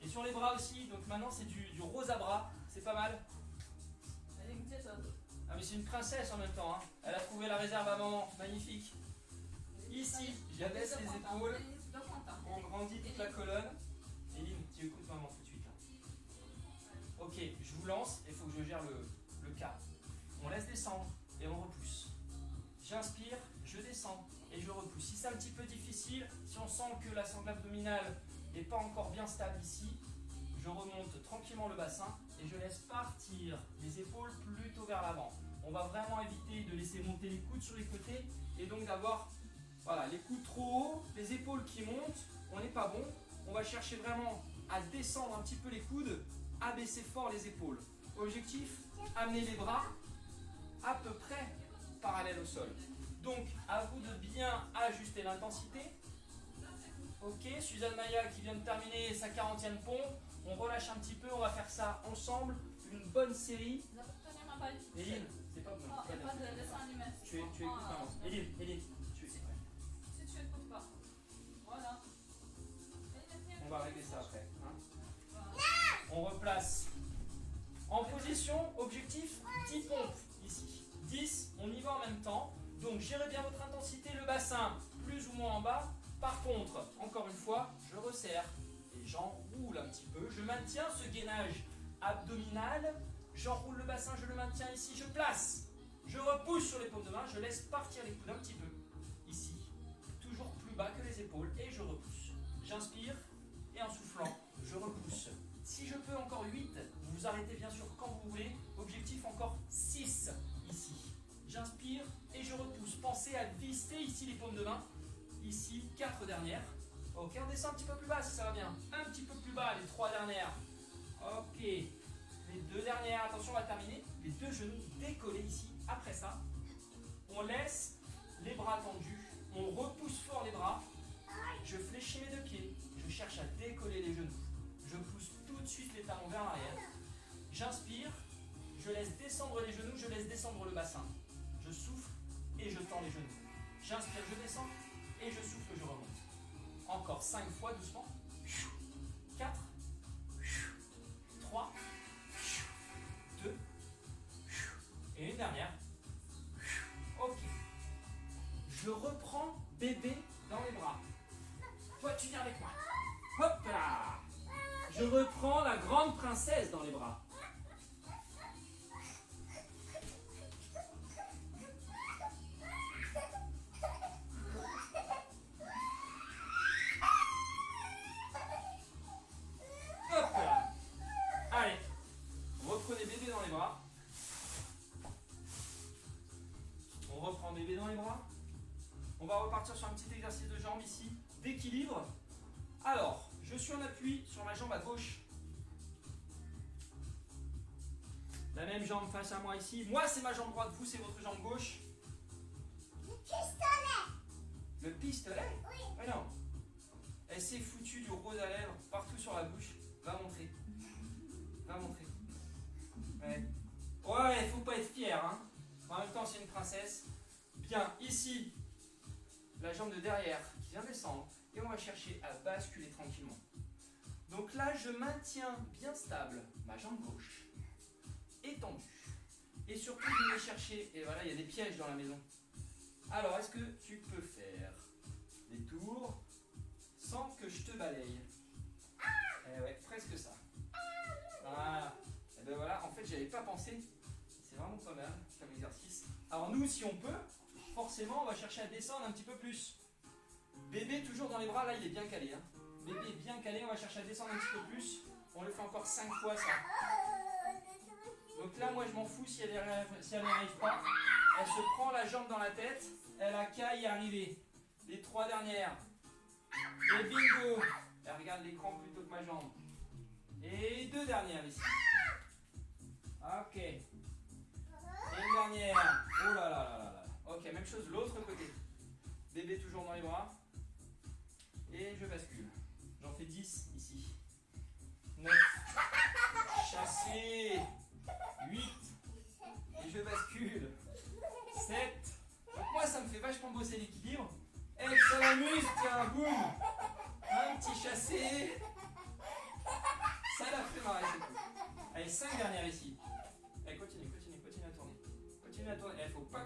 Et sur les bras aussi, donc maintenant c'est du rose à bras, c'est pas mal. Elle est goûtée, ça. Ah mais c'est une princesse en même temps, hein. Elle a trouvé la réserve à maman, magnifique. Ici, j'abaisse les épaules, on grandit toute la colonne. Eline, tu écoutes maman tout de suite là. Ok, je vous lance, il faut que je gère le cas. On laisse descendre et on repousse. J'inspire, je descends et je repousse. Si c'est un petit peu difficile, si on sent que la sangle abdominale n'est pas encore bien stable ici, je remonte tranquillement le bassin et je laisse partir les épaules plutôt vers l'avant. On va vraiment éviter de laisser monter les coudes sur les côtés et donc d'avoir voilà, les coudes trop hauts, les épaules qui montent, on n'est pas bon. On va chercher vraiment à descendre un petit peu les coudes, abaisser fort les épaules. Objectif, amener les bras à peu près parallèles au sol. Donc, à vous de bien ajuster l'intensité. Ok, Suzanne Maya qui vient de terminer sa 40e pompe. On relâche un petit peu, on va faire ça ensemble. Une bonne série. Eline, c'est pas bon. Non, il n'y a pas de dessin animé. Tu écoutes maman. Eline, tu écoutes. Si tu écoutes pas. Voilà. On va régler ça après. Hein. On replace. En position, objectif, 10 pompes ici. 10, on y va en même temps. Donc gérez bien votre intensité, le bassin plus ou moins en bas. Par contre, encore une fois, je resserre et j'enroule un petit peu. Je maintiens ce gainage abdominal. J'enroule le bassin, je le maintiens ici, je place. Je repousse sur les paumes de main, je laisse partir les coudes un petit peu. Ici, toujours plus bas que les épaules et je repousse. J'inspire et en soufflant, je repousse. Si je peux encore 8, vous vous arrêtez bien sûr quand vous voulez. Objectif encore 6 ici. J'inspire et je repousse. Pensez à visser ici les paumes de main. Ici, 4 dernières. Ok, on descend un petit peu plus bas si ça va bien. Un petit peu plus bas, les 3 dernières. Ok. Les 2 dernières, attention, on va terminer. Les 2 genoux décollés ici. Après ça, on laisse les bras tendus. On repousse fort les bras. Je fléchis mes 2 pieds. Je cherche à décoller les genoux. Je pousse tout de suite les talons vers l'arrière. J'inspire. Je laisse descendre les genoux. Je laisse descendre le bassin. Je souffle et je tends les genoux. J'inspire, je descends et je souffle, je remonte. Encore 5 fois doucement. 4, 3, 2, et une dernière. Ok. Je reprends bébé dans les bras. Toi, tu viens avec moi. Hop là. Je reprends la grande princesse dans les bras. Hop là. Allez. Reprenez bébé dans les bras. On reprend bébé dans les bras. On va repartir sur un petit exercice de jambes ici, d'équilibre. Alors, je suis en appui sur ma jambe à gauche. La même jambe face à moi ici. Moi, c'est ma jambe droite, vous, c'est votre jambe gauche. Le pistolet. Le pistolet? Oui. Mais non. Elle s'est foutue du rose à lèvres partout sur la bouche. Va montrer. Va montrer. Ouais. Ouais, faut pas être fier, hein. En même temps, c'est une princesse. Bien, ici, la jambe de derrière qui vient descendre. Et on va chercher à basculer tranquillement. Donc là, je maintiens bien stable ma jambe gauche, étendue. Et surtout, je vais chercher, et voilà, il y a des pièges dans la maison. Alors, est-ce que tu peux faire des tours sans que je te balaye? Eh ouais, presque ça. Voilà. Et ben voilà, en fait, j'y avais pas pensé. C'est vraiment pas mal comme exercice. Alors nous, si on peut, forcément, on va chercher à descendre un petit peu plus. Bébé, toujours dans les bras, là, il est bien calé. Hein. Bébé est bien calé, on va chercher à descendre un petit peu plus. On le fait encore 5 fois, ça. Donc là, moi, je m'en fous si elle n'y arrive pas. Elle se prend la jambe dans la tête Elle a qu'à y arriver. Les 3 dernières. Et bingo. Elle regarde l'écran plutôt que ma jambe. Et 2 dernières ici. Ok. Et une dernière. Oh là là là là là. Ok, même chose de l'autre côté. Bébé toujours dans les bras. Et je bascule. J'en fais 10 ici. 9. Chassé. 8. Et je bascule. 7. Donc moi ça me fait vachement bosser l'équilibre. Elle ça m'amuse, tiens, boum. Un petit chassé. Ça l'a fait marrer, c'est tout. Allez, 5 dernières ici. Allez, continue à tourner. Continue à tourner. Faut pas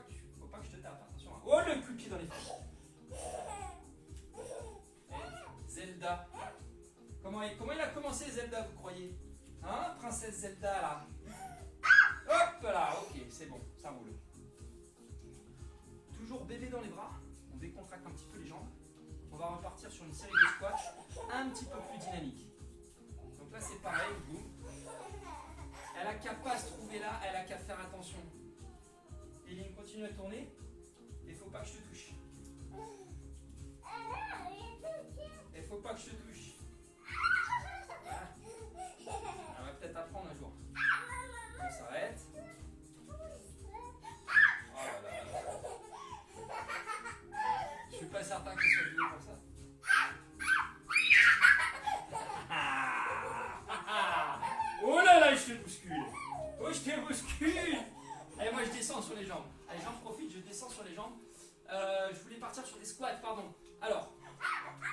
que je te tape, attention. Oh, le coup de pied dans les fesses. Zelda. Comment il a commencé Zelda, vous croyez? Hein, princesse Zelda là? Hop là, ok, c'est bon, ça roule. Toujours bébé dans les bras. On décontracte un petit peu les jambes. On va repartir sur une série de squats un petit peu plus dynamique. Donc là c'est pareil, boum. Elle a qu'à pas se trouver là, elle a qu'à faire attention. Éline continue à tourner. Il faut pas que je te touche. Il faut pas que je te touche. Voilà. Elle va peut-être apprendre un jour. On s'arrête. Oh là là là. Je suis pas certain que ce soit joué comme ça. Oh là là, je te bouscule. Oh, je te bouscule. Allez, moi je descends sur les jambes. Allez, j'en profite, je descends sur les jambes. Je voulais partir sur des squats, pardon. Alors,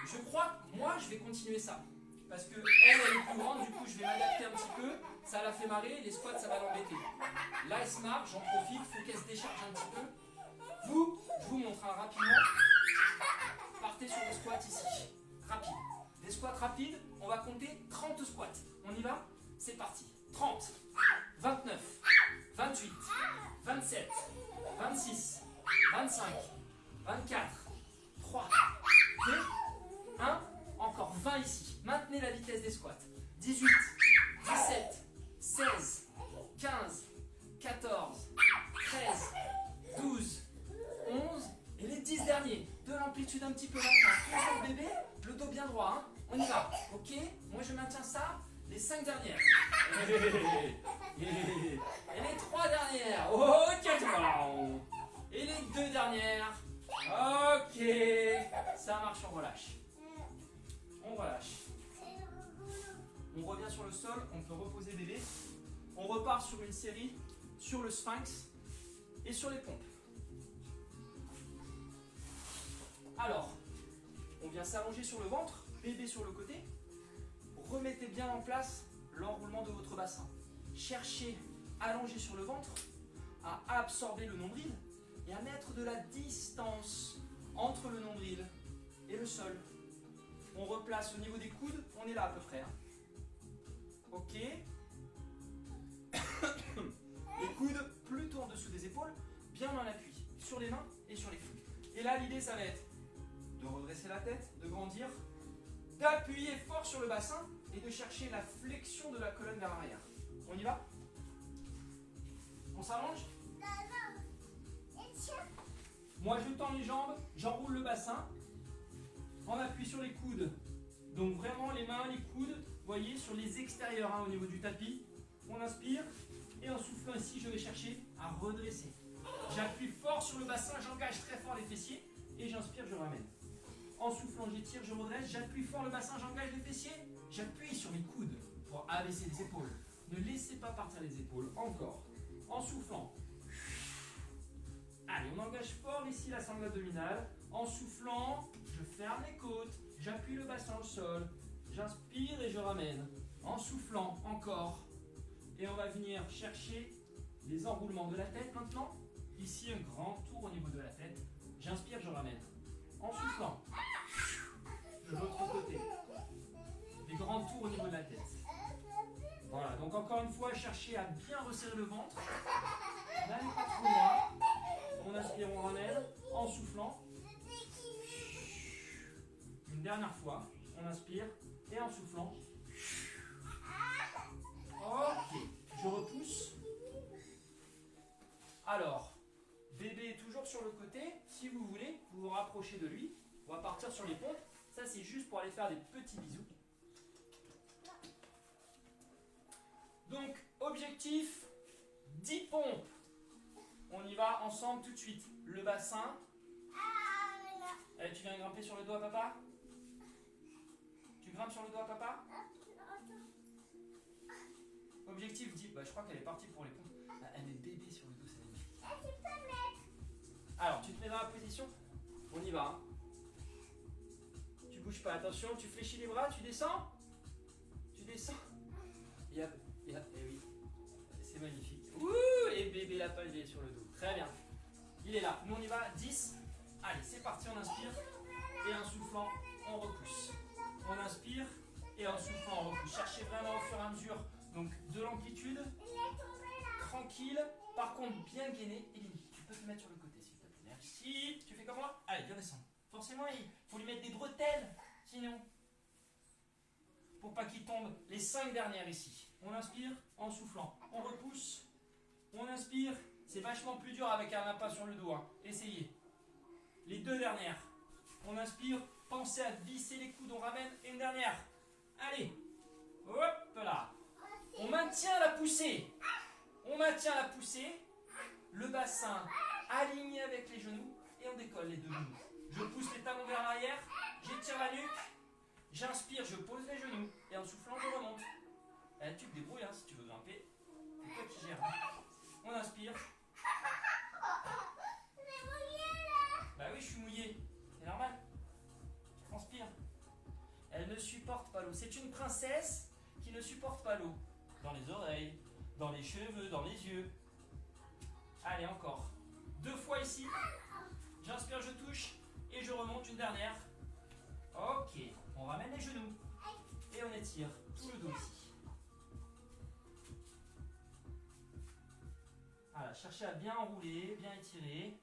je crois, moi je vais continuer ça. Parce que elle est plus grande, du coup je vais m'adapter un petit peu. Ça la fait marrer, les squats ça va l'embêter. Là elle se marre, j'en profite, il faut qu'elle se décharge un petit peu. Vous, je vous montre rapidement. Partez sur le squat ici. Rapide. Des squats rapides, on va compter 30 squats. On y va? C'est parti. 30, 29, 28, 27, 26, 25, 24, 3, 2, 1. Encore 20 ici. Maintenez la vitesse des squats. 18, 17, 16, 15, 14, 13, 12, 11 et les 10 derniers. De l'amplitude un petit peu maintenant. Toujours bébé, le dos bien droit. Hein. On y va. Ok? Moi je maintiens ça. Les 5 dernières. Et les 3 dernières. Ok. Et les 2 dernières. Ok. Ça marche, on relâche. On relâche. On revient sur le sol, on peut reposer bébé. On repart sur une série sur le sphinx et sur les pompes. Alors, on vient s'allonger sur le ventre, bébé sur le côté. Remettez bien en place l'enroulement de votre bassin. Cherchez, allongé sur le ventre, à absorber le nombril et à mettre de la distance entre le nombril et le sol. On replace au niveau des coudes, on est là à peu près. Hein. Ok. Les coudes plutôt en dessous des épaules, bien en appui, sur les mains et sur les coudes. Et là, l'idée, ça va être de redresser la tête, de grandir, d'appuyer fort sur le bassin et de chercher la flexion de la colonne vers l'arrière. On y va? On s'allonge? Moi, je tends les jambes, j'enroule le bassin. On appuie sur les coudes. Donc vraiment les mains, les coudes, vous voyez, sur les extérieurs hein, au niveau du tapis. On inspire et en soufflant ici, je vais chercher à redresser. J'appuie fort sur le bassin, j'engage très fort les fessiers et j'inspire, je ramène. En soufflant, j'étire, je redresse, j'appuie fort le bassin, j'engage les fessiers, j'appuie sur mes coudes pour abaisser les épaules. Ne laissez pas partir les épaules, encore. En soufflant. Allez, on engage fort ici la sangle abdominale. En soufflant, je ferme les côtes, j'appuie le bassin au sol, j'inspire et je ramène. En soufflant, encore. Et on va venir chercher les enroulements de la tête maintenant. Ici, un grand tour au niveau de la tête. J'inspire, je ramène. En soufflant, de l'autre côté. Des grands tours au niveau de la tête. Voilà, donc encore une fois, cherchez à bien resserrer le ventre. N'allez pas trop loin. On inspire, on ramène. En soufflant. Une dernière fois, on inspire et en soufflant. Ok, je repousse. Alors, bébé est toujours sur le côté. Si si vous voulez, vous vous rapprochez de lui. On va partir sur les pompes. Ça, c'est juste pour aller faire des petits bisous. Donc, objectif, 10 pompes. On y va ensemble tout de suite. Le bassin. Allez, tu viens grimper sur le dos à papa? Tu grimpes sur le dos à papa? Objectif 10. Bah, je crois qu'elle est partie pour les pompes. Ah, elle met bébé sur le dos, c'est magnifique. Alors, tu te mets dans la position. On y va. Hein. Tu bouges pas. Attention, tu fléchis les bras, tu descends. Tu descends. Et oui. C'est magnifique. Ouh, et bébé lapin, il est sur le dos. Très bien. Il est là. Nous, on y va. 10. Allez, c'est parti. On inspire. Et en soufflant, on repousse. On inspire. Et en soufflant, on repousse. Cherchez vraiment au fur et à mesure. Donc, de l'amplitude. Tranquille. Par contre, bien gainé. Elini, tu peux te mettre sur le côté, s'il te plaît. Merci. Tu fais comme moi? Allez, viens descendre. Forcément, il faut lui mettre des bretelles. Sinon. Pour pas qu'il tombe. Les 5 dernières ici. On inspire en soufflant. On repousse. On inspire. C'est vachement plus dur avec un lapin sur le dos. Hein. Essayez. Les 2 dernières. On inspire. Pensez à visser les coudes. On ramène. Et une dernière. Allez. Hop là. On maintient la poussée. On maintient la poussée. Le bassin aligné avec les genoux. Et on décolle les 2 genoux. Je pousse les talons vers l'arrière. J'étire la nuque. J'inspire. Je pose les genoux. Et en soufflant, je remonte. Eh, tu te débrouilles hein, si tu veux grimper. C'est toi qui gères. On inspire. Bah oui, je suis mouillé. C'est normal. Tu transpires. Elle ne supporte pas l'eau. C'est une princesse qui ne supporte pas l'eau. Dans les oreilles, dans les cheveux, dans les yeux. Allez, encore. 2 fois ici. J'inspire, je touche. Et je remonte une dernière. Ok. On ramène les genoux. Et on étire tout le dos ici. Voilà, cherchez à bien enrouler, bien étirer.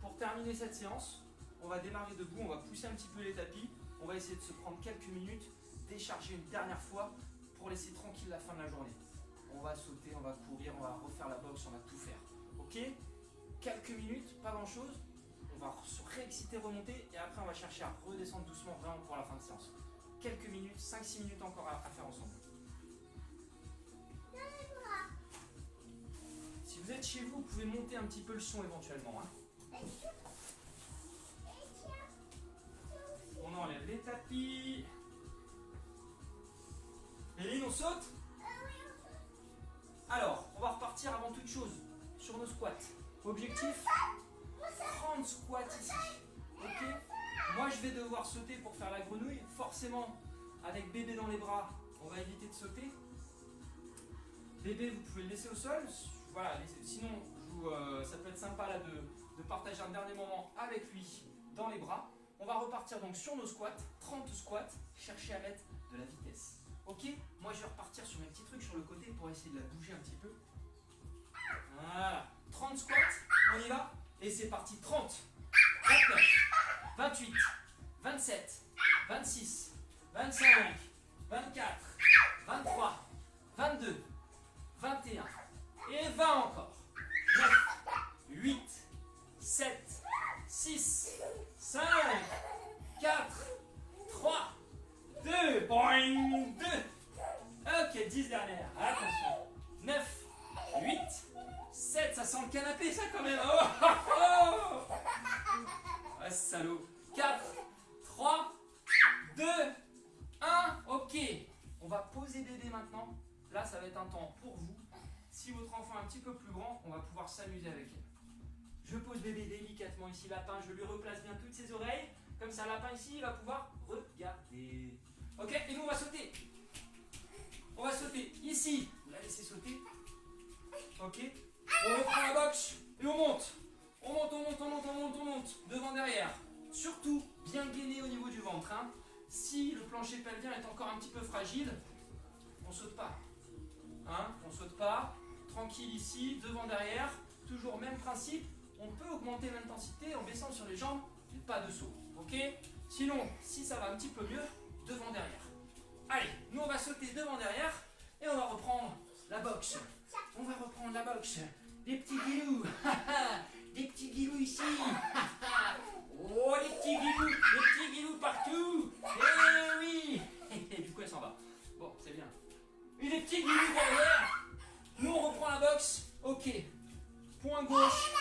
Pour terminer cette séance, on va démarrer debout, on va pousser un petit peu les tapis. On va essayer de se prendre quelques minutes, décharger une dernière fois pour laisser tranquille la fin de la journée. On va sauter, on va courir, on va refaire la boxe, on va tout faire. Ok? Quelques minutes, pas grand chose. On va se réexciter, remonter et après on va chercher à redescendre doucement vraiment pour la fin de séance. Quelques minutes, 5-6 minutes encore à faire ensemble. Si vous êtes chez vous, vous pouvez monter un petit peu le son éventuellement. Hein. On enlève les tapis. Éline, on saute? Alors, on va repartir avant toute chose sur nos squats. Objectif 30 squats ici. Ok? Moi, je vais devoir sauter pour faire la grenouille. Forcément, avec bébé dans les bras, on va éviter de sauter. Bébé, vous pouvez le laisser au sol. Voilà, sinon, ça peut être sympa là, de partager un dernier moment avec lui dans les bras. On va repartir donc sur nos squats, 30 squats. Cherchez à mettre de la vitesse. Ok? Moi, je vais repartir sur mes petits trucs sur le côté pour essayer de la bouger un petit peu. Voilà. 30 squats, on y va. Et c'est parti. 30, 29, 28, 27, 26, 25, 24, 23, 22, 21 et 20 encore. 9, 8, 7, 6, 5, 4, 3, 2, boing, 2. Ok, 10 dernières. Attention. 9, 8, 7, ça sent le canapé ça quand même. Oh, oh, oh. Ah, salaud. 4, 3, 2, 1. Ok. On va poser bébé maintenant. Là, ça va être un temps pour vous. Si votre enfant est un petit peu plus grand, on va pouvoir s'amuser avec elle. Je pose bébé délicatement ici, lapin. Je lui replace bien toutes ses oreilles. Comme ça, lapin ici, il va pouvoir regarder. Ok, et nous, on va sauter. On va sauter ici. Vous la laissez sauter. Ok. On reprend la boxe et on monte. On monte, on monte, on monte, on monte, on monte. Devant, derrière. Surtout, bien gainé au niveau du ventre. Hein. Si le plancher pelvien est encore un petit peu fragile, on saute pas. Hein, on saute pas. Tranquille ici, devant, derrière. Toujours même principe. On peut augmenter l'intensité en baissant sur les jambes, mais pas de saut. Ok? Sinon, si ça va un petit peu mieux, devant, derrière. Allez, nous on va sauter devant, derrière et on va reprendre la boxe. On va reprendre la boxe. Des petits guilous. Des petits guilous ici. guilous derrière. Nous, on reprend la boxe. Ok. Point gauche.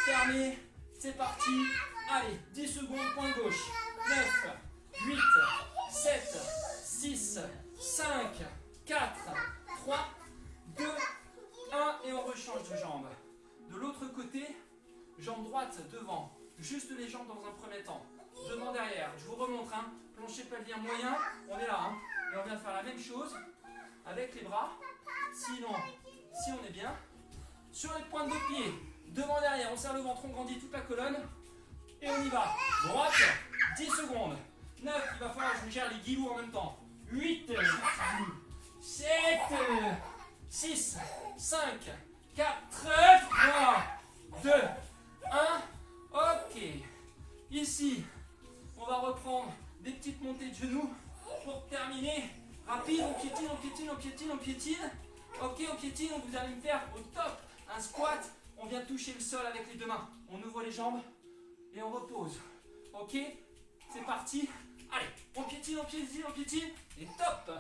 Fermé. C'est parti. Allez, 10 secondes, point gauche. 9, 8, 7, 6, 5, 4, 3, 2, 1. Et on rechange de jambe. De l'autre côté, jambe droite devant. Juste les jambes dans un premier temps. Devant, derrière. Je vous remontre. Hein. Plancher pelvien moyen. On est là. Hein. Et on vient de faire la même chose avec les bras. Sinon, si on est bien, sur les pointes de pied. Devant, derrière. On serre le ventre, on grandit toute la colonne. Et on y va. Droite, 10 secondes. 9, il va falloir que je gère les guilous en même temps. 8, 7, 6, 5, 4, 3, 2, 1. Ok. Ici, on va reprendre des petites montées de genoux pour terminer. Rapide, on piétine, on piétine, on piétine, on piétine. Ok, on piétine, vous allez me faire au top un squat. On vient toucher le sol avec les deux mains. On ouvre les jambes et on repose. Ok, c'est parti. Allez, on piétine, on piétine, on piétine. Et top.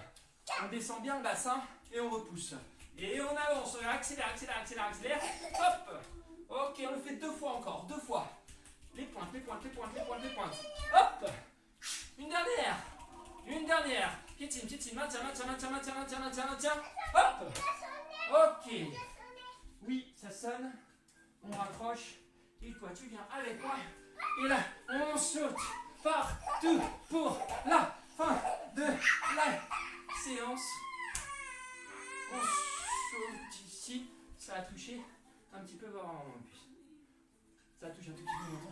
On descend bien le bassin et on repousse. Et on avance, on accélère, accélère, accélère, accélère. Hop. Ok, on le fait 2 fois encore, 2 fois. Les pointes, les pointes, les pointes, les pointes, les pointes. Hop. Une dernière. Une dernière. Piétine, piétine, maintien, maintien, maintien, maintien, maintien, maintien, maintien. Hop. Ok. Oui, ça sonne. On raccroche. Et toi, tu viens avec moi. Et là, on saute partout pour la fin de la séance. On saute ici. Ça a touché un petit peu vers mon puce. Ça touche un tout petit peu mon menton.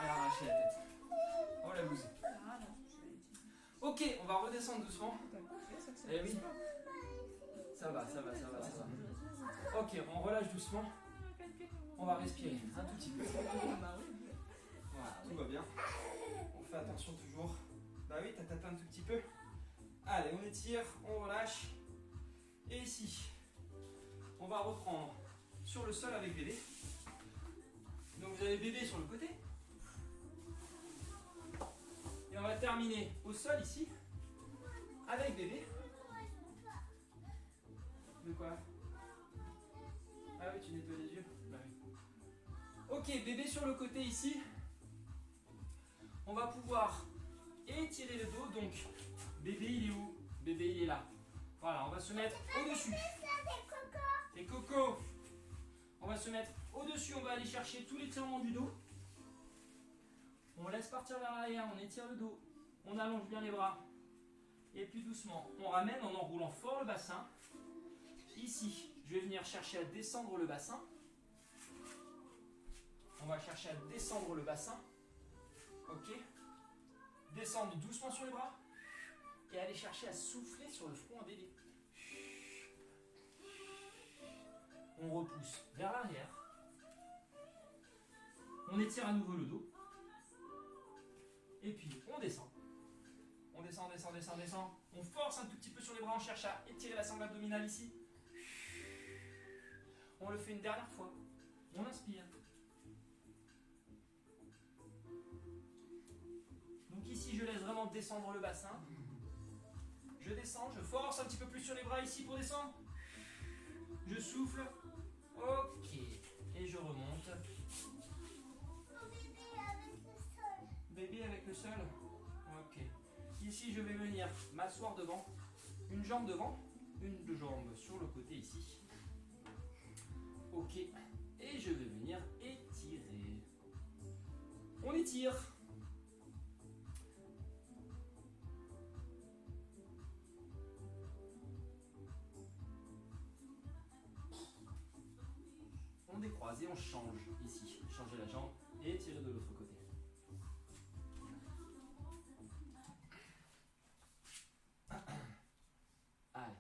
Elle a arraché la tête. Oh la bouse. Ok, on va redescendre doucement. Eh oui. Ça va, ça va, ça va, ça va. Ok, on relâche doucement. On va respirer un tout petit peu. Voilà, tout va bien. On fait attention toujours. Bah oui, t'as tapé un tout petit peu. Allez, on étire, on relâche. Et ici, on va reprendre sur le sol avec bébé. Donc vous avez bébé sur le côté. Et on va terminer au sol ici, avec bébé. De quoi? Ah oui, tu nettoies les yeux? Bah oui. Ok, bébé sur le côté ici. On va pouvoir étirer le dos. Donc, bébé il est où? Bébé il est là. Voilà, on va se mettre au-dessus. Et Coco. On va se mettre au-dessus, on va aller chercher tout l'étirement du dos. On laisse partir vers l'arrière, on étire le dos. On allonge bien les bras. Et puis doucement, on ramène en enroulant fort le bassin. Ici, je vais venir chercher à descendre le bassin. On va chercher à descendre le bassin. Ok. Descendre doucement sur les bras. Et aller chercher à souffler sur le front à bébé. On repousse vers l'arrière. On étire à nouveau le dos. Et puis on descend. On descend, on descend, descend, descend. On force un tout petit peu sur les bras, on cherche à étirer la sangle abdominale ici. On le fait une dernière fois. On inspire. Donc ici, je laisse vraiment descendre le bassin. Je descends, je force un petit peu plus sur les bras ici pour descendre. Je souffle. Ok. Et je remonte. Bébé avec le sol. Ok. Ici, je vais venir m'asseoir devant. Une jambe devant. Une jambe sur le côté ici. Ok. Et je vais venir étirer. On étire. On décroise et on change ici. Changer la jambe et étirer de l'autre côté. Allez.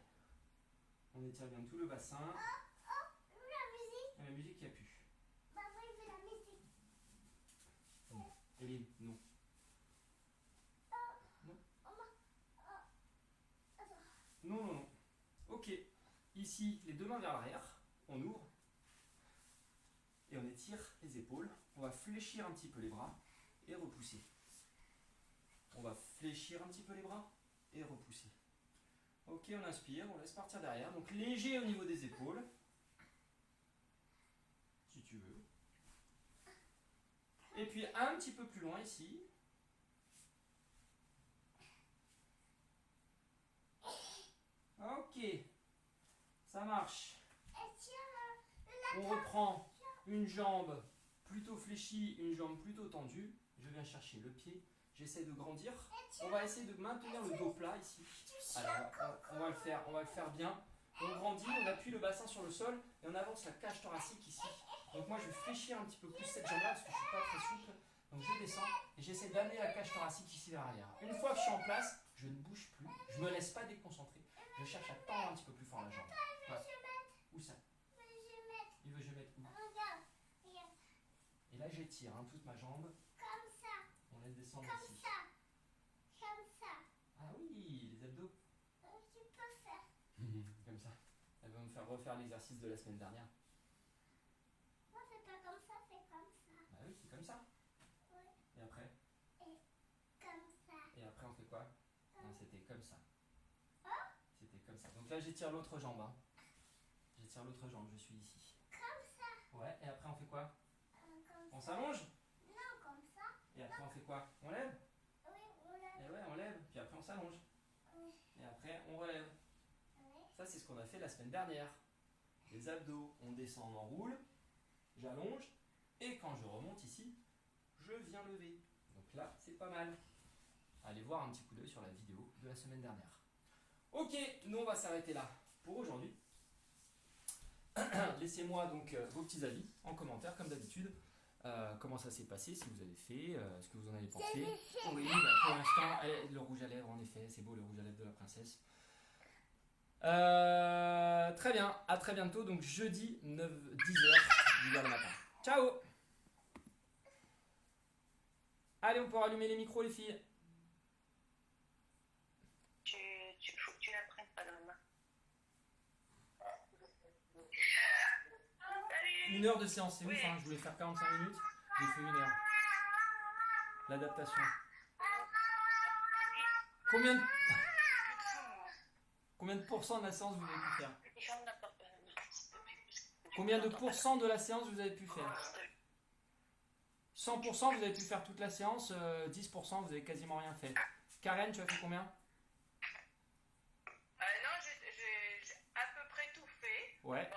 On étire bien tout le bassin. La musique qui a pu. Papa, il fait la musique. Eline, non. Non. Non, non, non. Ok. Ici, les deux mains vers l'arrière. On ouvre. Et on étire les épaules. On va fléchir un petit peu les bras et repousser. On va fléchir un petit peu les bras et repousser. Ok, on inspire, on laisse partir derrière. Donc léger au niveau des épaules. Si tu veux. Et puis un petit peu plus loin ici. Ok, ça marche. On reprend une jambe plutôt fléchie, une jambe plutôt tendue. Je viens chercher le pied. J'essaie de grandir. On va essayer de maintenir le dos plat ici. Alors, on va le faire bien. On grandit, on appuie le bassin sur le sol et on avance la cage thoracique ici. Donc moi, je vais fléchir un petit peu plus cette jambe-là parce que je ne suis pas très souple. Donc je descends et j'essaie d'amener la cage thoracique ici vers l'arrière. Une fois que je suis en place, je ne bouge plus. Je ne me laisse pas déconcentrer. Je cherche à tendre un petit peu plus fort la jambe. Ouais. Où ça? Il veut que je mette où? Et là, j'étire toute ma jambe. On laisse descendre ici. Ah oui, les abdos. Comme ça. Elle va me faire refaire l'exercice de la semaine dernière. Bah oui, c'est comme ça. Et après? Et après, on fait quoi? Non, c'était comme ça. C'était comme ça. Donc là, j'étire l'autre jambe. Hein. J'étire l'autre jambe, je suis ici. Ouais, et après, on fait quoi? On s'allonge? Et après, on fait quoi? On lève? Et ouais, on lève. Puis après, on s'allonge. Et après, on relève. Ça, c'est ce qu'on a fait la semaine dernière. Les abdos, on descend, on enroule. J'allonge. Et quand je remonte ici, je viens lever. Donc là, c'est pas mal. Allez voir un petit coup d'œil sur la vidéo de la semaine dernière. Ok, nous on va s'arrêter là pour aujourd'hui. Laissez-moi donc vos petits avis en commentaire comme d'habitude. Comment ça s'est passé, si vous avez fait, ce que vous en avez pensé. Oui, bah, pour l'instant, le rouge à lèvres en effet, c'est beau le rouge à lèvres de la princesse. Très bien, à très bientôt, donc jeudi 10h, 10h le matin. Ciao! Allez, on peut rallumer les micros les filles. Faut que tu la prennes pas dans la main. 1 heure de séance, c'est ouf, hein. Je voulais faire 45 minutes, j'ai fait 1 heure. L'adaptation. Combien de pourcents de la séance vous avez pu faire? Combien de pourcents de la séance vous avez pu faire? 100% vous avez pu faire toute la séance, 10% vous avez quasiment rien fait. Karen, tu as fait combien? Non, j'ai à peu près tout fait. Ouais. Bon,